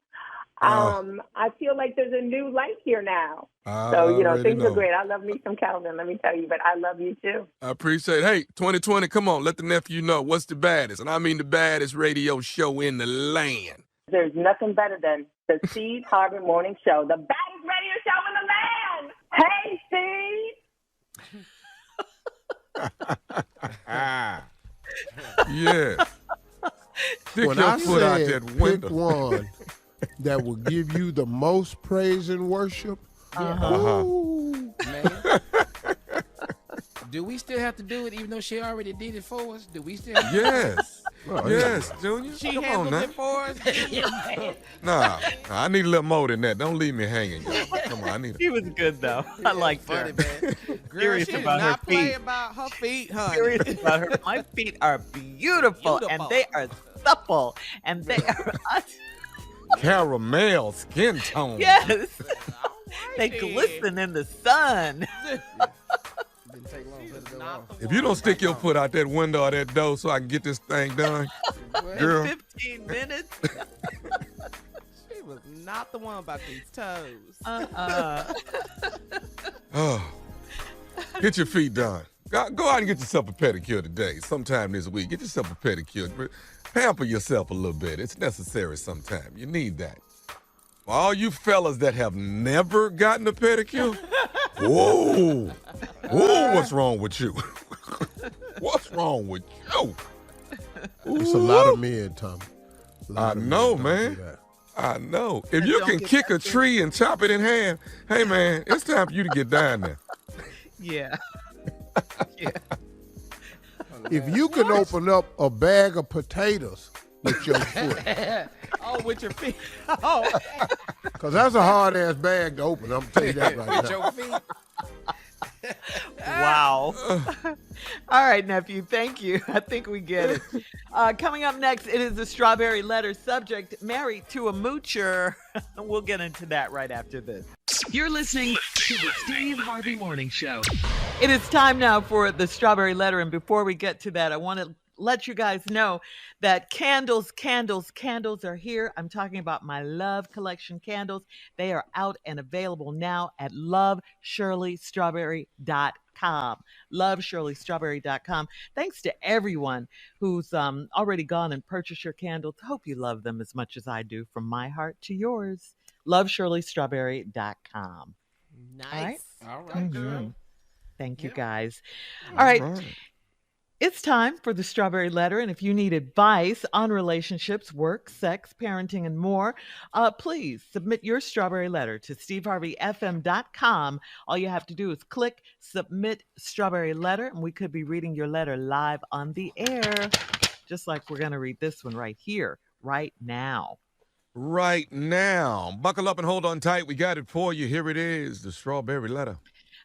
I feel like there's a new light here now. So, things are great. I love me some Calvin, let me tell you, but I love you too. I appreciate it. Hey, 2020, come on, let the nephew know what's the baddest. And I mean the baddest radio show in the land. There's nothing better than the Steve Harvey Morning Show, the baddest radio show in the land. Hey, Steve. Yeah. Stick When your I foot out said that window. pick one that will give you the most praise and worship, ooh. Man. Do we still have to do it even though she already did it for us? Do we still have to Yes. Yes, Junior. She Come on handled now. it for us? Nah, I need a little more than that. Don't leave me hanging, y'all. Come on, I need She was good though. I liked Funny, her. man. Girl, Serious she did about her not play feet. about her feet, honey. Serious about her. My feet are beautiful, and they are supple, and they are caramel skin tone. yes, they glisten in the sun. Didn't take long for it to go off. If you don't stick your foot out that window or that door so I can get this thing done, girl. 15 minutes. She was not the one about these toes. Oh, get your feet done. Go out and get yourself a pedicure today, sometime this week. Get yourself a pedicure. Pamper yourself a little bit. It's necessary sometime. You need that. For all you fellas that have never gotten a pedicure, whoa, what's wrong with you? What's wrong with you? It's a lot of men, Tommy. I know, man. I know. If you can kick a tree and chop it in half, hey, man, it's time for you to get down there. Yeah. Yeah. If you can open up a bag of potatoes with your foot, Oh, with your feet. Oh, because that's a hard-ass bag to open, I'm telling you that right With now. your feet. Wow. All right, nephew. Thank you. I think we get it. Coming up next, it is the Strawberry Letter subject, married to a moocher. We'll get into that right after this. You're listening to the Steve Harvey Morning Show. It is time now for the Strawberry Letter. And before we get to that, I want to let you guys know that candles are here. I'm talking about my Love Collection candles. They are out and available now at loveshirleystrawberry.com. Loveshirleystrawberry.com. Thanks to everyone who's already gone and purchased your candles. Hope you love them as much as I do, from my heart to yours. Loveshirleystrawberry.com. nice. All right, girl. Mhm. Thank you, guys. All right. It's time for the Strawberry Letter, and if you need advice on relationships, work, sex, parenting, and more, please submit your Strawberry Letter to steveharveyfm.com. All you have to do is click Submit Strawberry Letter, and we could be reading your letter live on the air, just like we're going to read this one right here, right now. Right now. Buckle up and hold on tight. We got it for you. Here it is, the Strawberry Letter.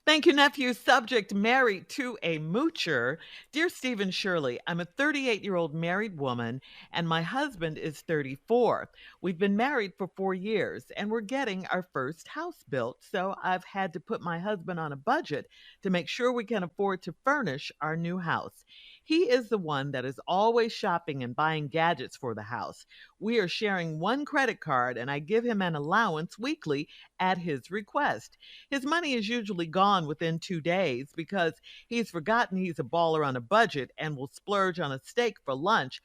Thank you, nephew. Subject, married to a moocher. Dear Steve and Shirley, I'm a 38-year-old married woman, and my husband is 34. We've been married for 4 years, and we're getting our first house built, so I've had to put my husband on a budget to make sure we can afford to furnish our new house. He is the one that is always shopping and buying gadgets for the house. We are sharing one credit card, and I give him an allowance weekly at his request. His money is usually gone within 2 days because he's forgotten he's a baller on a budget and will splurge on a steak for lunch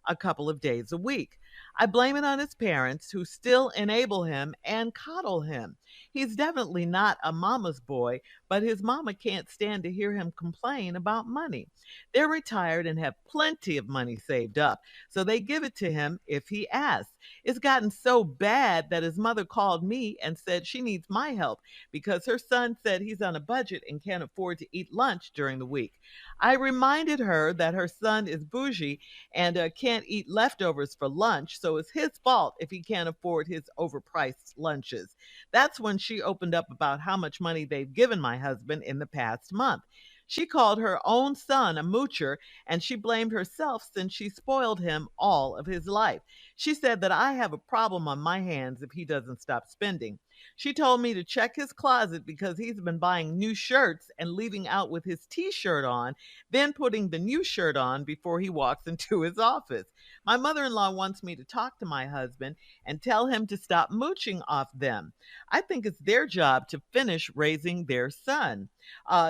a couple of days a week. I blame it on his parents, who still enable him and coddle him. He's definitely not a mama's boy, but his mama can't stand to hear him complain about money. They're retired and have plenty of money saved up, so they give it to him if he asks. It's gotten so bad that his mother called me and said she needs my help because her son said he's on a budget and can't afford to eat lunch during the week. I reminded her that her son is bougie and can't eat leftovers for lunch, so it's his fault if he can't afford his overpriced lunches. That's when she opened up about how much money they've given my husband in the past month. She called her own son a moocher, and she blamed herself since she spoiled him all of his life. She said that I have a problem on my hands if he doesn't stop spending. She told me to check his closet because he's been buying new shirts and leaving out with his t-shirt on, then putting the new shirt on before he walks into his office. My mother-in-law wants me to talk to my husband and tell him to stop mooching off them. I think it's their job to finish raising their son.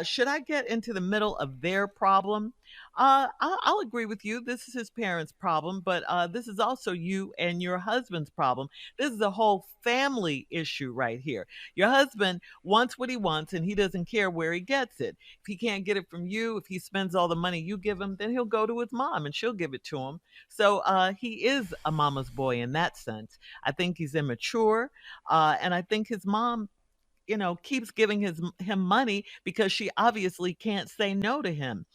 Should I get into the middle of their problem? I'll agree with you. This is his parents' problem, but this is also you and your husband's problem. This is a whole family issue right here. Your husband wants what he wants, and he doesn't care where he gets it. If he can't get it from you, if he spends all the money you give him, then he'll go to his mom, and she'll give it to him. So he is a mama's boy in that sense. I think he's immature, and I think his mom keeps giving him money because she obviously can't say no to him,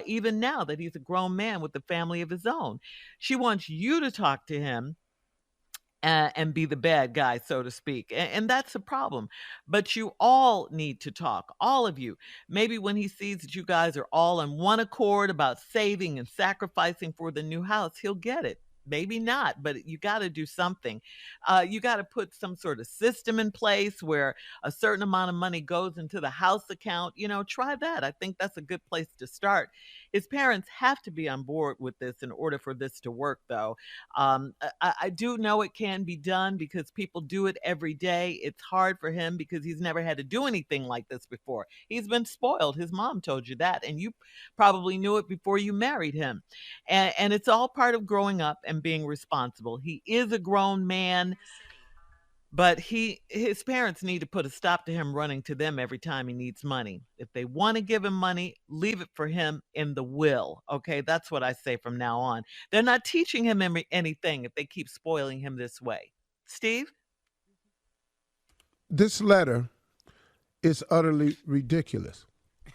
even now that he's a grown man with a family of his own. She wants you to talk to him and be the bad guy, so to speak. And that's a problem. But you all need to talk, all of you. Maybe when he sees that you guys are all on one accord about saving and sacrificing for the new house, he'll get it. Maybe not, but you got to do something. You got to put some sort of system in place where a certain amount of money goes into the house account. Try that. I think that's a good place to start. His parents have to be on board with this in order for this to work, though. I do know it can be done because people do it every day. It's hard for him because he's never had to do anything like this before. He's been spoiled. His mom told you that, and you probably knew it before you married him. And it's all part of growing up and being responsible. He is a grown man, but his parents need to put a stop to him running to them every time he needs money. If they want to give him money, leave it for him in the will. Okay, that's what I say from now on. They're not teaching him anything if they keep spoiling him this way. Steve? This letter is utterly ridiculous,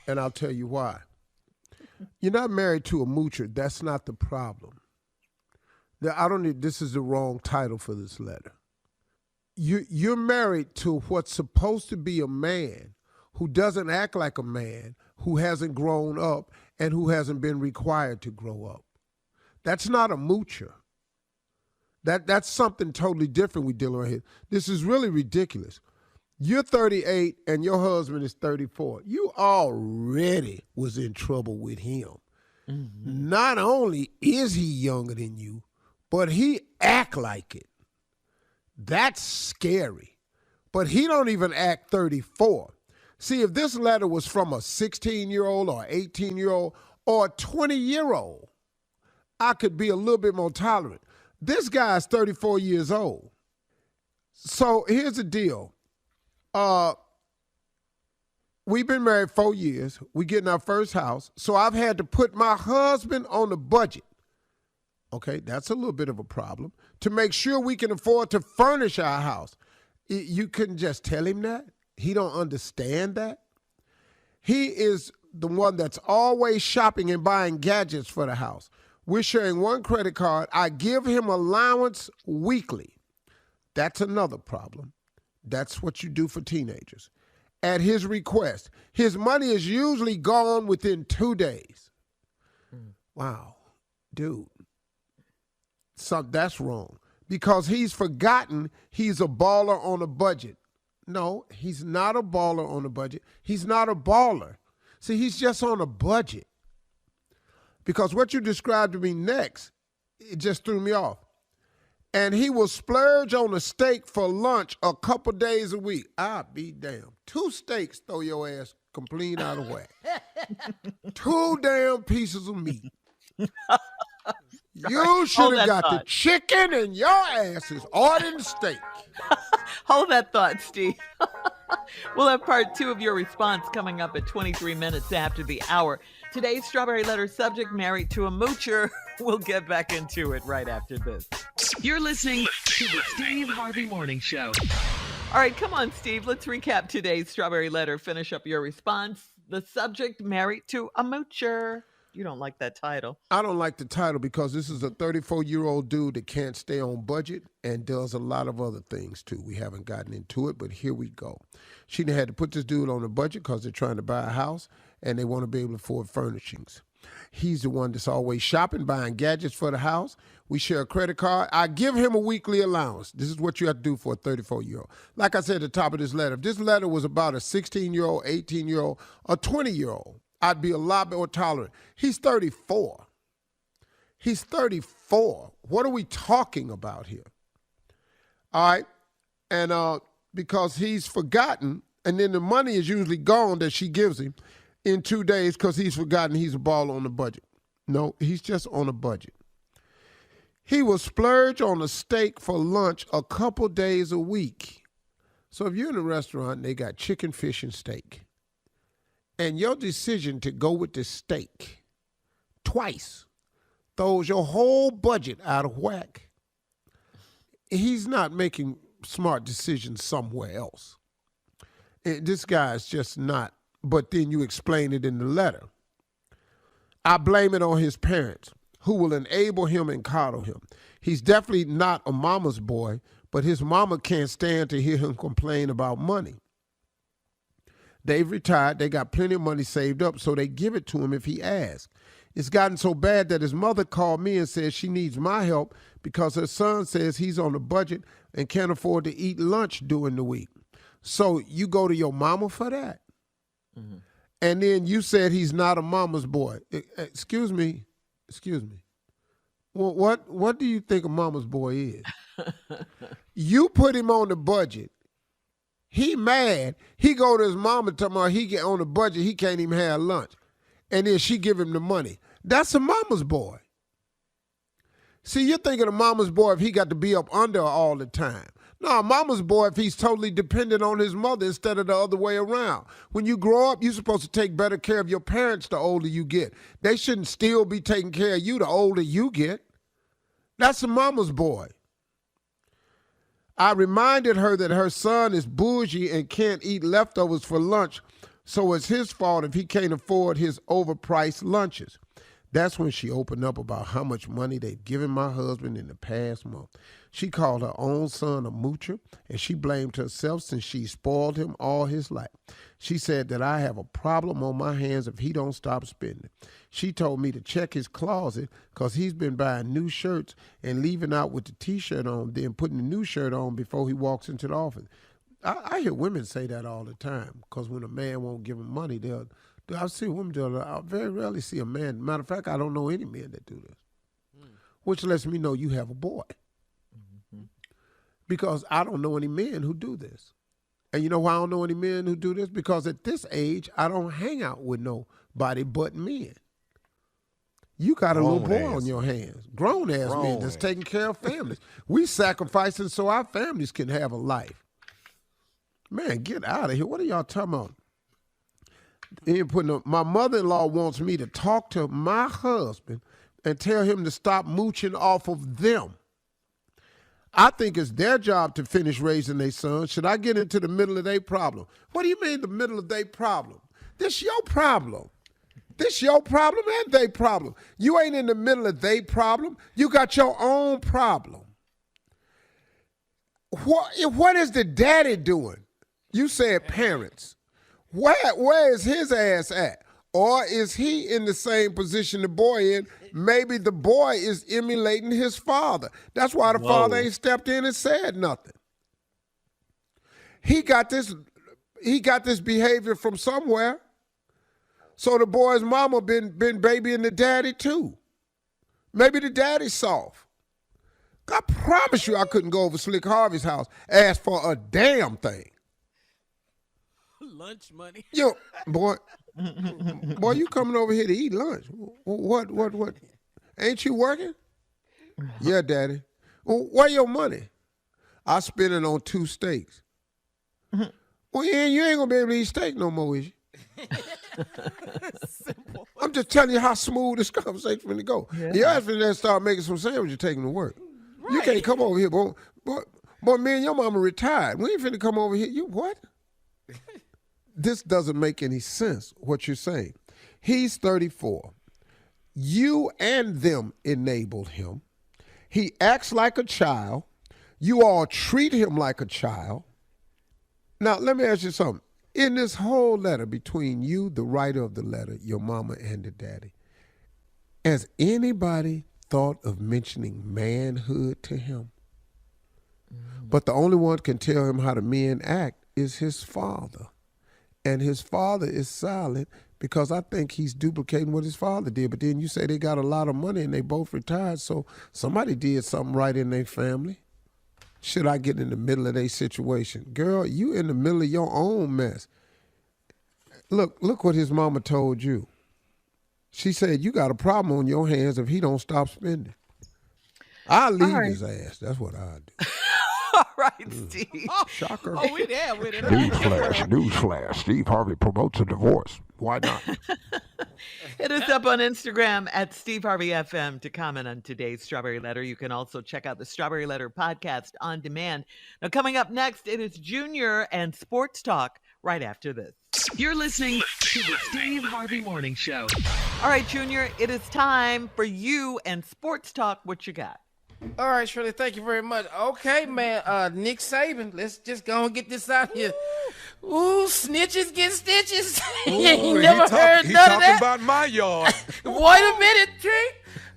and I'll tell you why. You're not married to a moocher. That's not the problem. This is the wrong title for this letter. You're married to what's supposed to be a man who doesn't act like a man, who hasn't grown up, and who hasn't been required to grow up. That's not a moocher. That's something totally different we're dealing with here. This is really ridiculous. You're 38 and your husband is 34. You already was in trouble with him. Mm-hmm. Not only is he younger than you, but he act like it. That's scary. But he don't even act 34. See, if this letter was from a 16-year-old or 18-year-old or a 20-year-old, I could be a little bit more tolerant. This guy's 34 years old. So here's the deal. We've been married 4 years. We getting our first house. So I've had to put my husband on the budget. Okay, that's a little bit of a problem. To make sure we can afford to furnish our house. You couldn't just tell him that? He don't understand that? He is the one that's always shopping and buying gadgets for the house. We're sharing one credit card. I give him allowance weekly. That's another problem. That's what you do for teenagers. At his request, his money is usually gone within 2 days. Wow, dude. So that's wrong because he's forgotten he's a baller on a budget. No, he's not a baller on a budget. He's not a baller. See, he's just on a budget. Because what you described to me next, it just threw me off. And he will splurge on a steak for lunch a couple days a week. I'll be damned. 2 steaks throw your ass complete out of whack. 2 damn pieces of meat. You should have got the chicken and your ass is ordering steak. Hold that thought, Steve. We'll have part 2 of your response coming up at 23 minutes after the hour. Today's Strawberry Letter subject, married to a moocher. We'll get back into it right after this. You're listening to the Steve Harvey Morning Show. All right, come on, Steve. Let's recap today's Strawberry Letter. Finish up your response. The subject, married to a moocher. You don't like that title. I don't like the title because this is a 34-year-old dude that can't stay on budget and does a lot of other things, too. We haven't gotten into it, but here we go. She had to put this dude on a budget because they're trying to buy a house and they want to be able to afford furnishings. He's the one that's always shopping, buying gadgets for the house. We share a credit card. I give him a weekly allowance. This is what you have to do for a 34-year-old. Like I said at the top of this letter, if this letter was about a 16-year-old, 18-year-old, or 20-year-old, I'd be a lot more tolerant. He's 34. He's 34. What are we talking about here? All right? And because he's forgotten, and then the money is usually gone that she gives him in 2 days because he's forgotten he's a baller on the budget. No, he's just on a budget. He will splurge on a steak for lunch a couple days a week. So if you're in a restaurant and they got chicken, fish, and steak, and your decision to go with the steak twice throws your whole budget out of whack, he's not making smart decisions somewhere else. And this guy's just not. But then you explain it in the letter. I blame it on his parents, who will enable him and coddle him. He's definitely not a mama's boy, but his mama can't stand to hear him complain about money. They've retired. They got plenty of money saved up, so they give it to him if he asks. It's gotten so bad that his mother called me and said she needs my help because her son says he's on a budget and can't afford to eat lunch during the week. So you go to your mama for that? Mm-hmm. And then you said he's not a mama's boy. Excuse me. Well, what do you think a mama's boy is? You put him on the budget. He mad. He go to his mama talking about he get on the budget. He can't even have lunch. And then she give him the money. That's a mama's boy. See, you're thinking of mama's boy if he got to be up under her all the time. No, mama's boy if he's totally dependent on his mother instead of the other way around. When you grow up, you're supposed to take better care of your parents the older you get. They shouldn't still be taking care of you the older you get. That's a mama's boy. I reminded her that her son is bougie and can't eat leftovers for lunch, so it's his fault if he can't afford his overpriced lunches. That's when she opened up about how much money they'd given my husband in the past month. She called her own son a moocher, and she blamed herself since she spoiled him all his life. She said that I have a problem on my hands if he don't stop spending. She told me to check his closet because he's been buying new shirts and leaving out with the T-shirt on, then putting the new shirt on before he walks into the office. I hear women say that all the time because when a man won't give them money, I see women do it. I very rarely see a man. Matter of fact, I don't know any men that do this, which lets me know you have a boy. Mm-hmm. Because I don't know any men who do this. And you know why I don't know any men who do this? Because at this age, I don't hang out with nobody but men. You got a little boy on your hands. Grown-ass men that's taking care of families. We sacrificing so our families can have a life. Man, get out of here. What are y'all talking about? My mother-in-law wants me to talk to my husband and tell him to stop mooching off of them. I think it's their job to finish raising their son. Should I get into the middle of their problem? What do you mean the middle of their problem? This your problem. This your problem and their problem. You ain't in the middle of their problem. You got your own problem. What is the daddy doing? You said parents. Where is his ass at? Or is he in the same position the boy in? Maybe the boy is emulating his father. That's why the father ain't stepped in and said nothing. He got this behavior from somewhere. So the boy's mama been babying the daddy too. Maybe the daddy's soft. I promise you I couldn't go over Slick Harvey's house, ask for a damn thing. Lunch money. Yo, boy, you coming over here to eat lunch. What? Ain't you working? Yeah, daddy. Well, where your money? I spent it on 2 steaks. Well, you ain't gonna be able to eat steak no more, is you? Simple. I'm just telling you how smooth this conversation finna go. Yeah. Your ass finna start making some sandwiches taking to work. Right. You can't come over here, boy. Boy, me and your mama retired. We ain't finna come over here. You what? This doesn't make any sense, what you're saying. He's 34. You and them enabled him. He acts like a child. You all treat him like a child. Now, let me ask you something. In this whole letter between you, the writer of the letter, your mama, and the daddy, Has anybody thought of mentioning manhood to him? But the only one can tell him how the men act is his father. And his father is silent because I think he's duplicating what his father did. But then you say they got a lot of money and they both retired, so somebody did something right in their family. Should I get in the middle of their situation? Girl, you in the middle of your own mess. Look what his mama told you. She said, you got a problem on your hands if he don't stop spending. I'll leave his ass. That's what I'll do. All right, Steve. Shocker. Oh, we there with it. Newsflash. Steve Harvey promotes a divorce. Why not? Hit us up on Instagram at Steve Harvey FM to comment on today's Strawberry Letter. You can also check out the Strawberry Letter podcast on demand. Now, coming up next, it is Junior and Sports Talk right after this. You're listening to the Steve Harvey Morning Show. All right, Junior, it is time for you and Sports Talk. What you got? All right, Shirley, thank you very much. Okay, man, Nick Saban, let's just go and get this out here. Ooh, snitches get stitches. You ain't never heard none of that? He's talking about my yard. Wait a minute, Tree.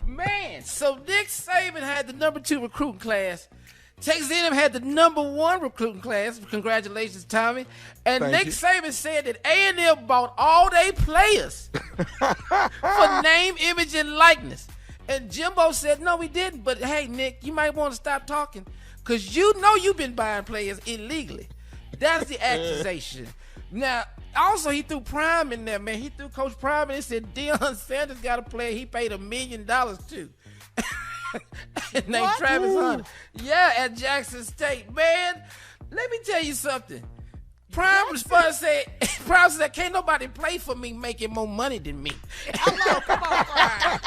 Man, so Nick Saban had the number 2 recruiting class. Texas A&M had the number 1 recruiting class. Congratulations, Tommy. And Nick Saban said that A&M bought all their players for name, image, and likeness. And Jimbo said, no, we didn't. But, hey, Nick, you might want to stop talking because you know you've been buying players illegally. That's the accusation. Now, also, he threw Prime in there, man. He threw Coach Prime and he said Deion Sanders got a player he paid $1 million to. Named Travis Hunter. Yeah, at Jackson State. Man, let me tell you something. Prime was fun to say, Prime said, can't nobody play for me making more money than me. Hello, come on, Prime.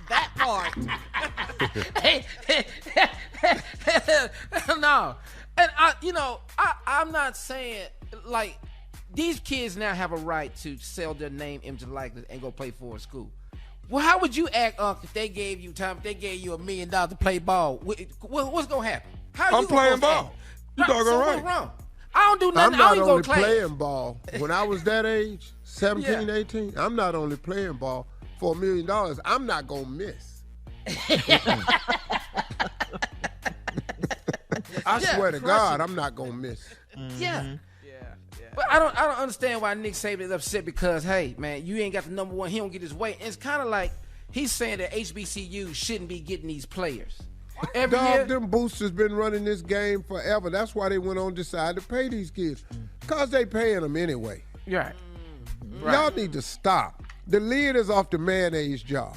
That part. No. And, I'm not saying, like, these kids now have a right to sell their name, image, and likeness and go play for a school. Well, how would you act, if they gave you time, if they gave you $1 million to play ball? What's going to happen? I'm playing ball. You doggone so right. What's wrong? I don't do nothing. I'm I not don't even only go to class. playing ball. When I was that age, 17, 18, I'm not only playing ball for $1 million. I'm not going to miss. I swear to God, I'm not going to miss. Yeah. But I don't understand why Nick Saban is upset because, hey, man, you ain't got the number 1. He don't get his way. And it's kind of like he's saying that HBCU shouldn't be getting these players. Every year. Them boosters been running this game forever. That's why they went on to decide to pay these kids. Because they paying them anyway. Right. Y'all need to stop. The lid is off the mayonnaise jar.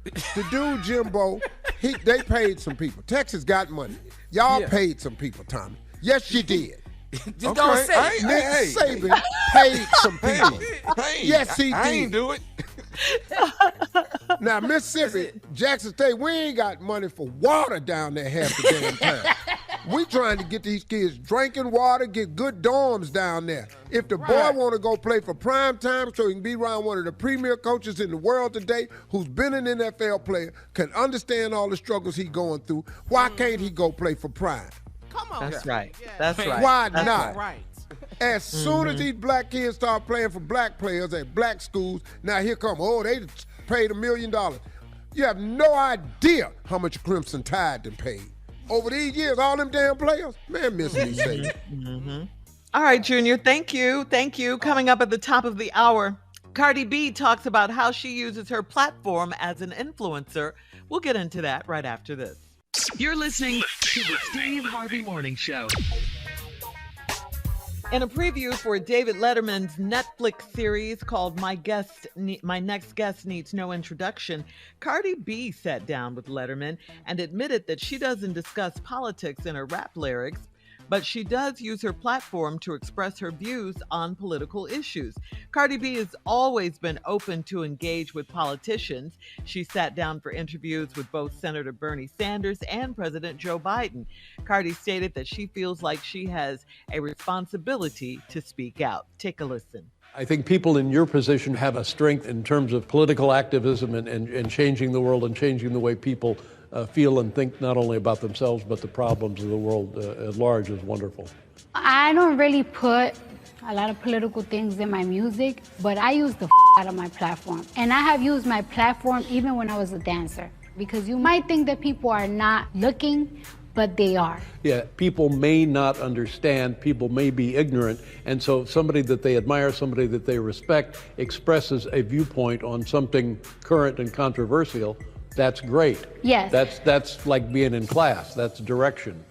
The dude, Jimbo, they paid some people. Texas got money. Y'all paid some people, Tommy. Yes, you did. Just don't say it. Nick Saban paid some people. Yes, he did. I ain't do it. Now, Mississippi, Jackson State, we ain't got money for water down there half the damn time. We trying to get these kids drinking water, get good dorms down there. If the boy want to go play for prime time so he can be around one of the premier coaches in the world today who's been an NFL player, can understand all the struggles he's going through, why can't he go play for prime? Come on. That's right. That's right. Why That's not? Right. As soon as these black kids start playing for black players at black schools, now here come, they paid $1 million. You have no idea how much Clemson Tide done paid. Over these years, all them damn players, man, miss me saying. All right, Junior, thank you. Thank you. Coming up at the top of the hour, Cardi B talks about how she uses her platform as an influencer. We'll get into that right after this. You're listening to the Steve Harvey Morning Show. In a preview for David Letterman's Netflix series called My Next Guest Needs No Introduction, Cardi B sat down with Letterman and admitted that she doesn't discuss politics in her rap lyrics, but she does use her platform to express her views on political issues. Cardi B has always been open to engage with politicians. She sat down for interviews with both Senator Bernie Sanders and President Joe Biden. Cardi stated that she feels like she has a responsibility to speak out. Take a listen. I think people in your position have a strength in terms of political activism and changing the world and changing the way people feel and think not only about themselves but the problems of the world at large is wonderful. I don't really put a lot of political things in my music, but I use the out of my platform. And I have used my platform even when I was a dancer, because you might think that people are not looking, but they are. Yeah, people may not understand, people may be ignorant, and so somebody that they admire, somebody that they respect, expresses a viewpoint on something current and controversial. That's great. Yes. That's like being in class. That's direction.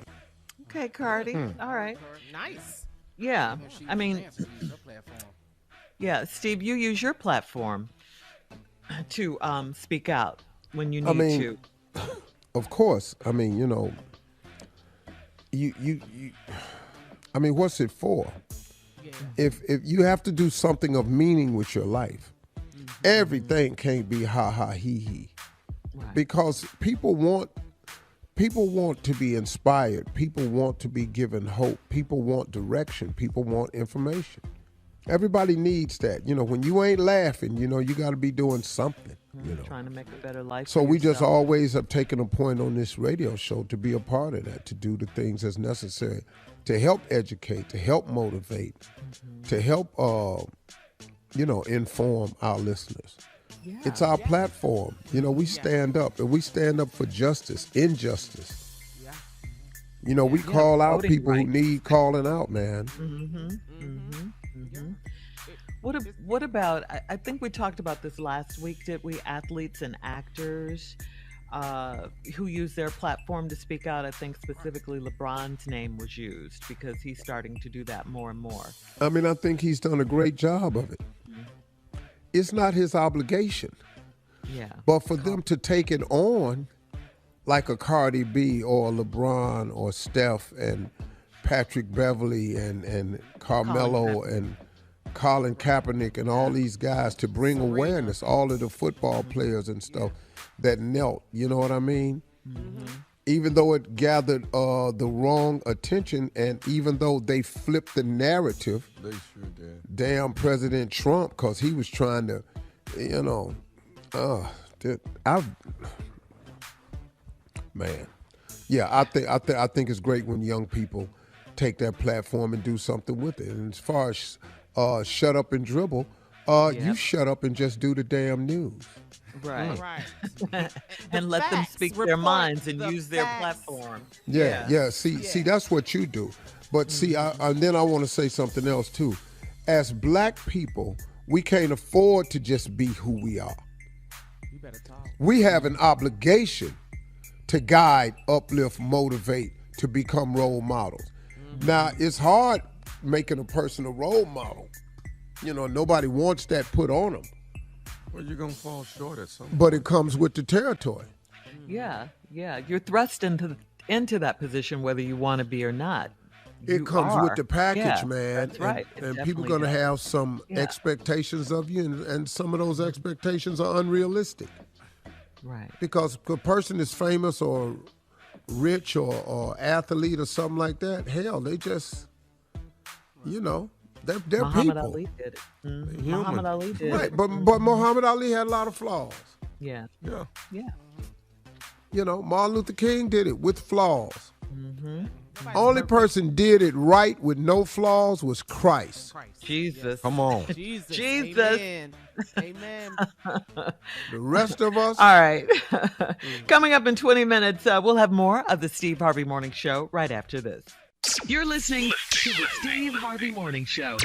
Okay, Cardi. All right. Nice. Yeah. I mean, yeah, Steve, you use your platform to speak out when you need to. Of course. I mean, you know, I mean, what's it for? Yeah. If you have to do something of meaning with your life, everything can't be ha ha he he. Right. Because people want to be inspired. People want to be given hope. People want direction. People want information. Everybody needs that. You know, when you ain't laughing, you know, you got to be doing something. You know, trying to make a better life. So we just always have taken a point on this radio show to be a part of that, to do the things that's necessary, to help educate, to help motivate, to help, inform our listeners. Yeah, it's our platform. You know, we stand up, and we stand up for justice, injustice. Yeah. You know, we call out people who need calling out, man. What about, I think we talked about this last week, did we? Athletes and actors who use their platform to speak out. I think specifically LeBron's name was used because he's starting to do that more and more. I mean, I think he's done a great job of it. It's not his obligation. Yeah. But for them to take it on like a Cardi B or LeBron or Steph and Patrick Beverly and Carmelo and Colin Kaepernick and all these guys, to bring awareness, all of the football players and stuff that knelt, you know what I mean? Even though it gathered the wrong attention, and even though they flipped the narrative, they sure did. Damn President Trump, because he was trying to, you know, man. Yeah, I think it's great when young people take that platform and do something with it. And as far as shut up and dribble, you shut up and just do the damn news. Right. And let them speak their minds and use their platform. Yeah. See, that's what you do. But see, and then I want to say something else too. As black people, we can't afford to just be who we are. You better talk. We have an obligation to guide, uplift, motivate, to become role models. Now, it's hard making a person a role model. You know, nobody wants that put on them. Well, you're going to fall short at some point. But it comes with the territory. Yeah. You're thrust into that position whether you want to be or not. It comes with the package, man. That's right. And people are going to have some expectations of you, and some of those expectations are unrealistic. Right. Because a person is famous or rich or athlete or something like that, hell, they just, you know, they're Muhammad people. Ali did it. Muhammad Ali did right, it. but Muhammad Ali had a lot of flaws. Yeah. You know, Martin Luther King did it with flaws. Only person did it right with no flaws was Christ. Jesus. Come on. Jesus. Amen. The rest of us. All right. Coming up in 20 minutes, we'll have more of the Steve Harvey Morning Show right after this. You're listening to the Steve Harvey Morning Show.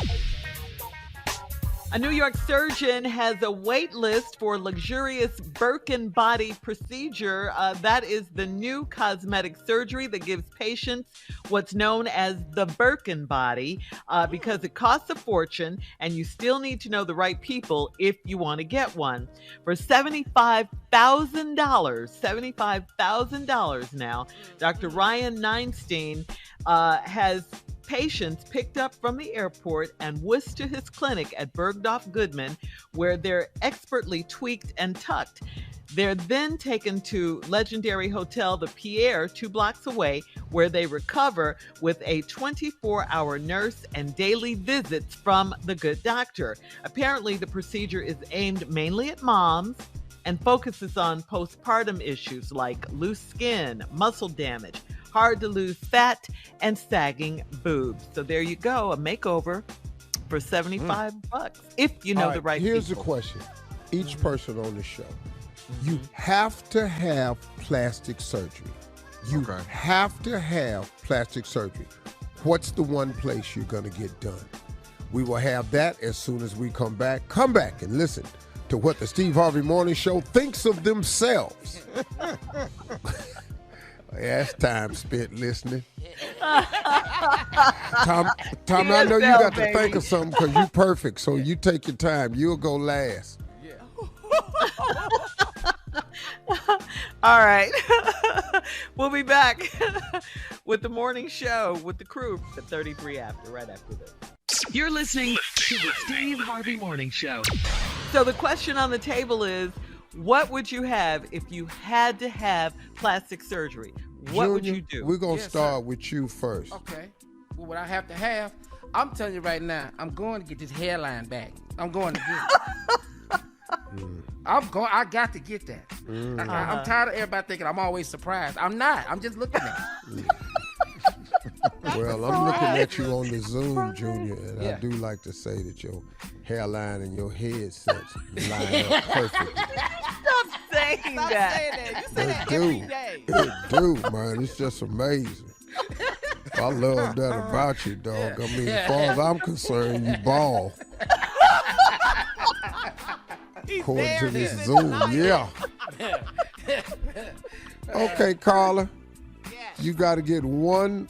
A New York surgeon has a wait list for luxurious Birkin body procedure. That is the new cosmetic surgery that gives patients what's known as the Birkin body because it costs a fortune and you still need to know the right people if you want to get one. For $75,000 now, Dr. Ryan Neinstein has patients picked up from the airport and whisked to his clinic at Bergdorf Goodman, where they're expertly tweaked and tucked. They're then taken to legendary hotel The Pierre, 2 blocks away, where they recover with a 24-hour nurse and daily visits from the good doctor. Apparently, the procedure is aimed mainly at moms and focuses on postpartum issues like loose skin, muscle damage, hard to lose fat, and sagging boobs. So there you go, a makeover for $75 if you know All right, the right here's people. the question. Each person on the show, you have to have plastic surgery. You have to have plastic surgery. What's the one place you're going to get done? We will have that as soon as we come back. Come back and listen to what the Steve Harvey Morning Show thinks of themselves. That's time spent listening. Tom, I know you got to think of something because you're perfect, so you take your time. You'll go last. All right. We'll be back with the morning show with the crew at 33 after, right after this. You're listening to the Steve Harvey Morning Show. So the question on the table is, what would you have if you had to have plastic surgery? What would you do? We're going to start with you first. Okay. Well, what I have to have, I'm telling you right now, I'm going to get this hairline back. I'm going to get it. I got to get that. I'm tired of everybody thinking I'm always surprised. I'm not. I'm just looking at it. Well, I'm looking at you on the Zoom, Junior, and I do like to say that your hairline and your headsets line up perfectly. Stop saying that. You say that every day. It do, man. It's just amazing. I love that about you, dog. I mean, as far as I'm concerned, you ball. According to this Zoom, yeah. Okay, Carla. You got to get one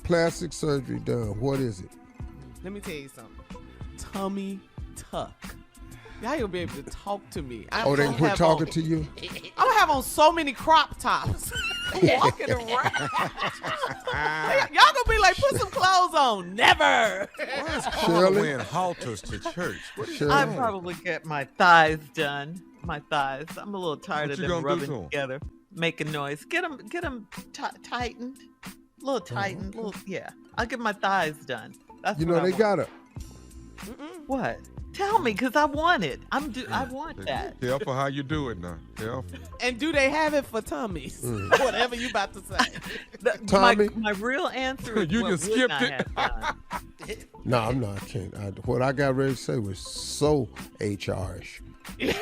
plastic surgery done. What is it? Let me tell you something. Tummy tuck. Y'all ain't gonna be able to talk to me. They can quit talking to you? I'm gonna have on so many crop tops. Walking around. Y'all gonna be like, put some clothes on. Never. Why is Carla wearing halters to church? I probably get my thighs done. My thighs. I'm a little tired What of you them gonna do rubbing to 'em? together, making noise. Get them tightened. A little tightened. Yeah. I'll get my thighs done. That's You what know, I they want. got to. What? Tell me, because I want it. I want that. Careful how you do it now. Careful. And do they have it for tummies? Whatever you about to say. Tommy? My real answer is You what just wouldn't skipped I it. have done? No, I'm not. I can't. What I got ready to say was so HR-ish. We'd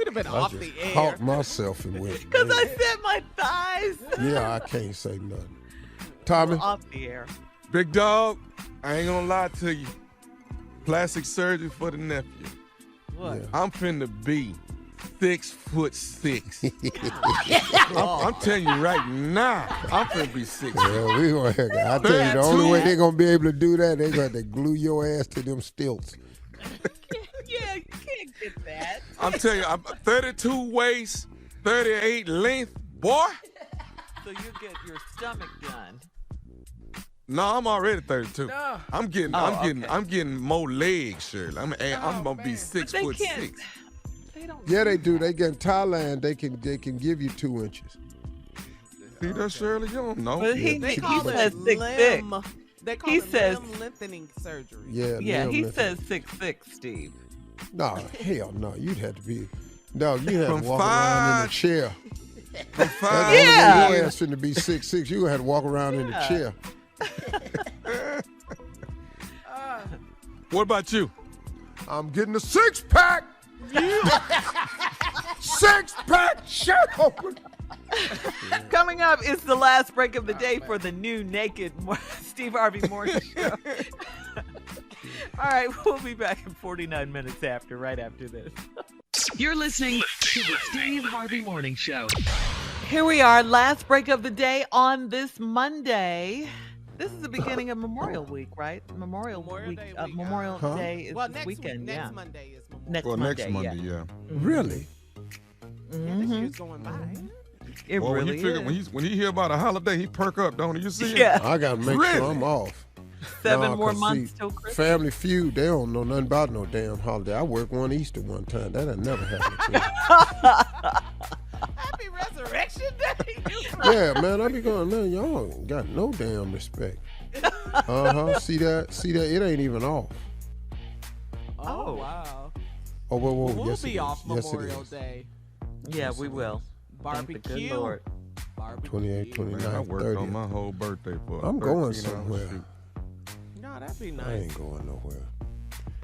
have been off the air. Caught myself and went. Because I man. said my thighs. Yeah, I can't say nothing. Tommy? Off the air. Big dog, I ain't gonna lie to you. Plastic surgery for the nephew. What? Yeah. I'm finna be 6'6". I'm telling you right now, I'm finna be 6'6". Well, we gonna. I tell you, the only way they're gonna be able to do that, they're gonna have to glue your ass to them stilts. Yeah, you can't get that. I'm telling you, I'm 32 waist, 38 length, boy. So you get your stomach done. No, I'm already 32. No. I'm getting more legs, Shirley. I'm gonna be man. 6'6". They don't. Yeah, they do. They get in Thailand. They can give you 2 inches. See that, Shirley? You don't know. But he They call says it 6'6". They call He it says- limb lengthening surgery. Yeah. Yeah, he limb says 6'6", Steve. No, hell no. You'd have to be. No, you have From to walk around in a 5 chair. From 5 Yeah. Your ass finna be 6'6". You had to walk around in a chair. What about you? I'm getting a 6-pack. 6-pack shirt open. Coming up is the last break of the day for the new Naked Steve Harvey Morning Show. All right, we'll be back in 49 minutes after, right after this. You're listening to the Steve Harvey Morning Show. Here we are, last break of the day on this Monday. This is the beginning of Memorial Week, right? Memorial Week. Day week. Memorial Huh? Day is Well, this next weekend. week, Yeah. next Monday is Memorial. Next Well, Monday, next Monday, yeah. Really? This year's going by. It Well, really when he hear about a holiday, he perk up, don't he? You see? Yeah. I gotta make Really? sure I'm off. 7 Nah, more 'cause months see, till Christmas. Family Feud, they don't know nothing about no damn holiday. I worked one Easter one time. That had never happened to me. Happy Resurrection Day. Yeah, man, I be going, man, y'all ain't got no damn respect. See that? It ain't even off. Oh, wow. Oh, whoa, We'll yes, it be is. off Yes, it Memorial is. Day. Yeah, we will. Thank the Barbecue. good Lord. 28, 29, Man, I worked 30. on my whole birthday for. I'm going 13 hours somewhere. shoot. No, that'd be nice. I ain't going nowhere.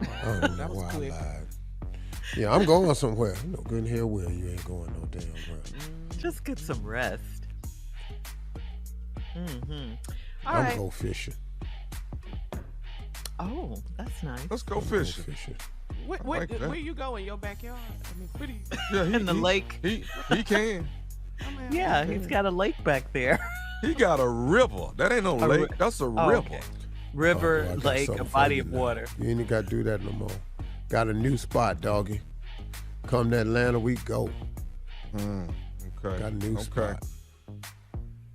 I don't know That was why quick. I lied. Yeah, I'm going somewhere. No good in here where you ain't going no damn where. Just get some rest. Mm-hmm. All I'm right. go fishing. Oh, that's nice. Let's go Go fishing. fishing. Where you go in your backyard? I mean, pretty. Yeah, In the lake. He can. Yeah, he's got a lake back there. He got a river. That ain't no A lake. ri- That's a Oh, river. okay. River, Oh, boy, I got lake, a something for body you of now. water. You ain't got to do that no more. Got a new spot, doggy. Come to Atlanta, we go. Okay. Got a new spot.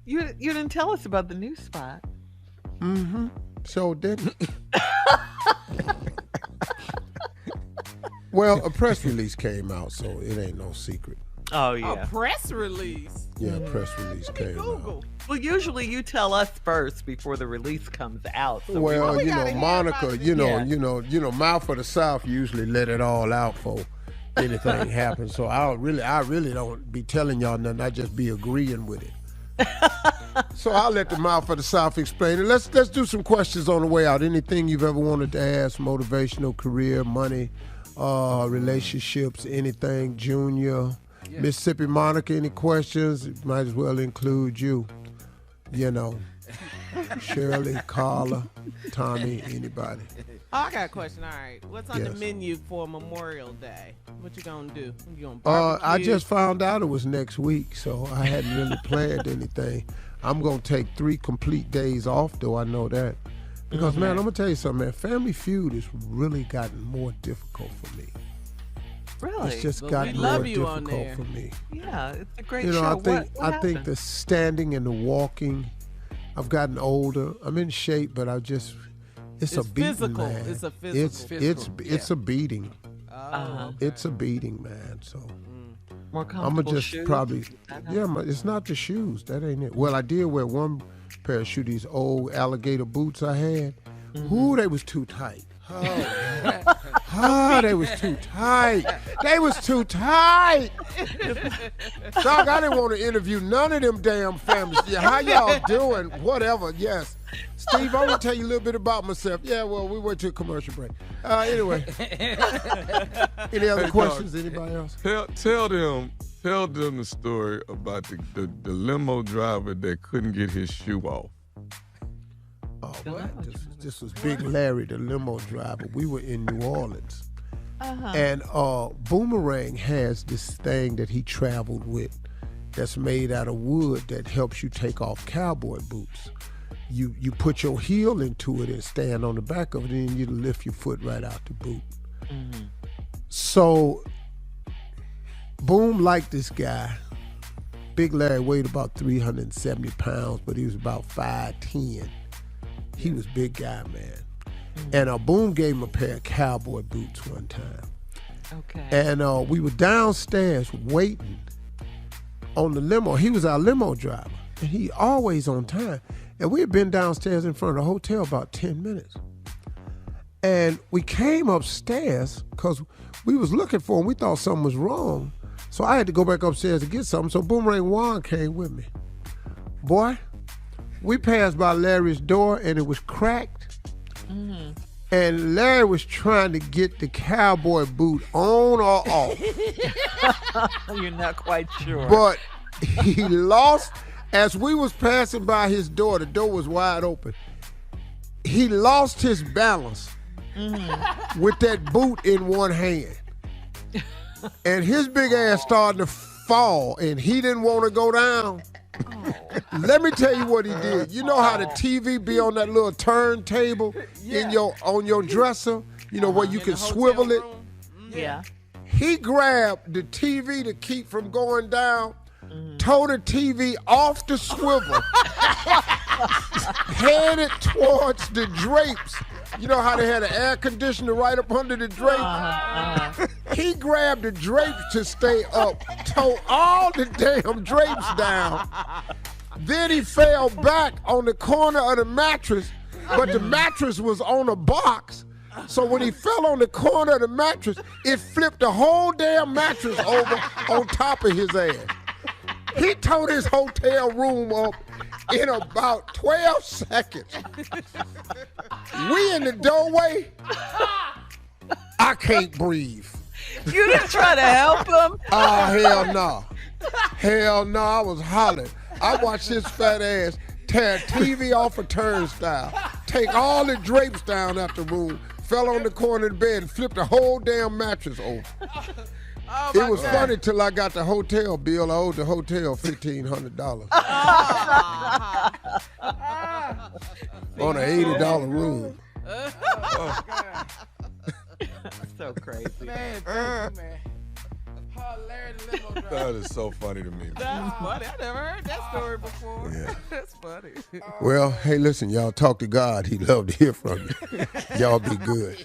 You didn't tell us about the new spot. Mm-hmm. So didn't. Well, a press release came out, so it ain't no secret. Oh A yeah. press release. Yeah, a press release came out. Google. Well, usually you tell us first before the release comes out. So Well, we you gotta know, hear Monica, about it. Mouth of the South usually let it all out for anything happens. So I really don't be telling y'all nothing. I just be agreeing with it. So I'll let the Mouth of the South explain it. Let's do some questions on the way out. Anything you've ever wanted to ask, motivational, career, money, relationships, anything, Junior, Mississippi Monica, any questions? It might as well include you. You know, Shirley, Carla, Tommy, anybody. Oh, I got a question. All right. What's on the Yes. menu for Memorial Day? What you gonna do? You gonna I barbecue? just found out it was next week, so I hadn't really planned anything. I'm going to take 3 complete days off, though, I know that. Because, man, I'm going to tell you something, man. Family Feud has really gotten more difficult for me. really, It's just But gotten we more love you on difficult there. for me. yeah, it's a great You know, show. I think what I think happened? the standing and the walking, I've gotten older. I'm in shape, but it's a It's beating, physical. man. It's a physical. It's a beating. Uh-huh. It's a beating, man. So More I'm comfortable gonna just shoes? probably, it's not the shoes. That ain't it. Well, I did wear one pair of shoes, these old alligator boots I had. Ooh, they was too tight. Oh, they was too tight. They was too tight. Dog, I didn't want to interview none of them damn families. Yeah, how y'all doing? Whatever, yes. Steve, I want to tell you a little bit about myself. Yeah, well, we went to a commercial break. Anyway. Any other questions? Anybody else? Tell them the story about the limo driver that couldn't get his shoe off. Oh, man, this was Big Larry, the limo driver. We were in New Orleans. And Boomerang has this thing that he traveled with that's made out of wood that helps you take off cowboy boots. You put your heel into it and stand on the back of it, and you lift your foot right out the boot. So Boom liked this guy. Big Larry weighed about 370 pounds, but he was about 5'10". He was a big guy, man. And Boom gave him a pair of cowboy boots one time. Okay. And we were downstairs waiting on the limo. He was our limo driver, and he always on time. And we had been downstairs in front of the hotel about 10 minutes. And we came upstairs because we was looking for him. We thought something was wrong. So I had to go back upstairs to get something. So Boomerang Juan came with me. Boy, we passed by Larry's door, and it was cracked. And Larry was trying to get the cowboy boot on or off. You're not quite sure. But he lost, as we was passing by his door, the door was wide open. He lost his balance with that boot in one hand. And his big ass started to fall, and he didn't want to go down. Let me tell you what he did. You know how the TV be on that little turntable on your dresser, where you can swivel it? Yeah. He grabbed the TV to keep from going down, tore the TV off the swivel, headed towards the drapes. You know how they had an air conditioner right up under the drapes? He grabbed the drapes to stay up, tore all the damn drapes down. Then he fell back on the corner of the mattress, but the mattress was on a box. So when he fell on the corner of the mattress, it flipped the whole damn mattress over on top of his ass. He tore his hotel room up in about 12 seconds. We in the doorway. I can't breathe. You didn't try to help him? Oh, hell no. Hell no, I was hollering. I watched his fat ass tear TV off a turnstile, take all the drapes down out the room, fell on the corner of the bed and flipped the whole damn mattress over. Oh, It was funny till I got the hotel bill. I owed the hotel $1,500 on an $80 room. So crazy. Man, thank you, man. Larry the limo driver. That is so funny to me. That's funny. I never heard that story before. Yeah. That's funny. Well, hey, listen, y'all talk to God. He'd love to hear from you. Y'all be good.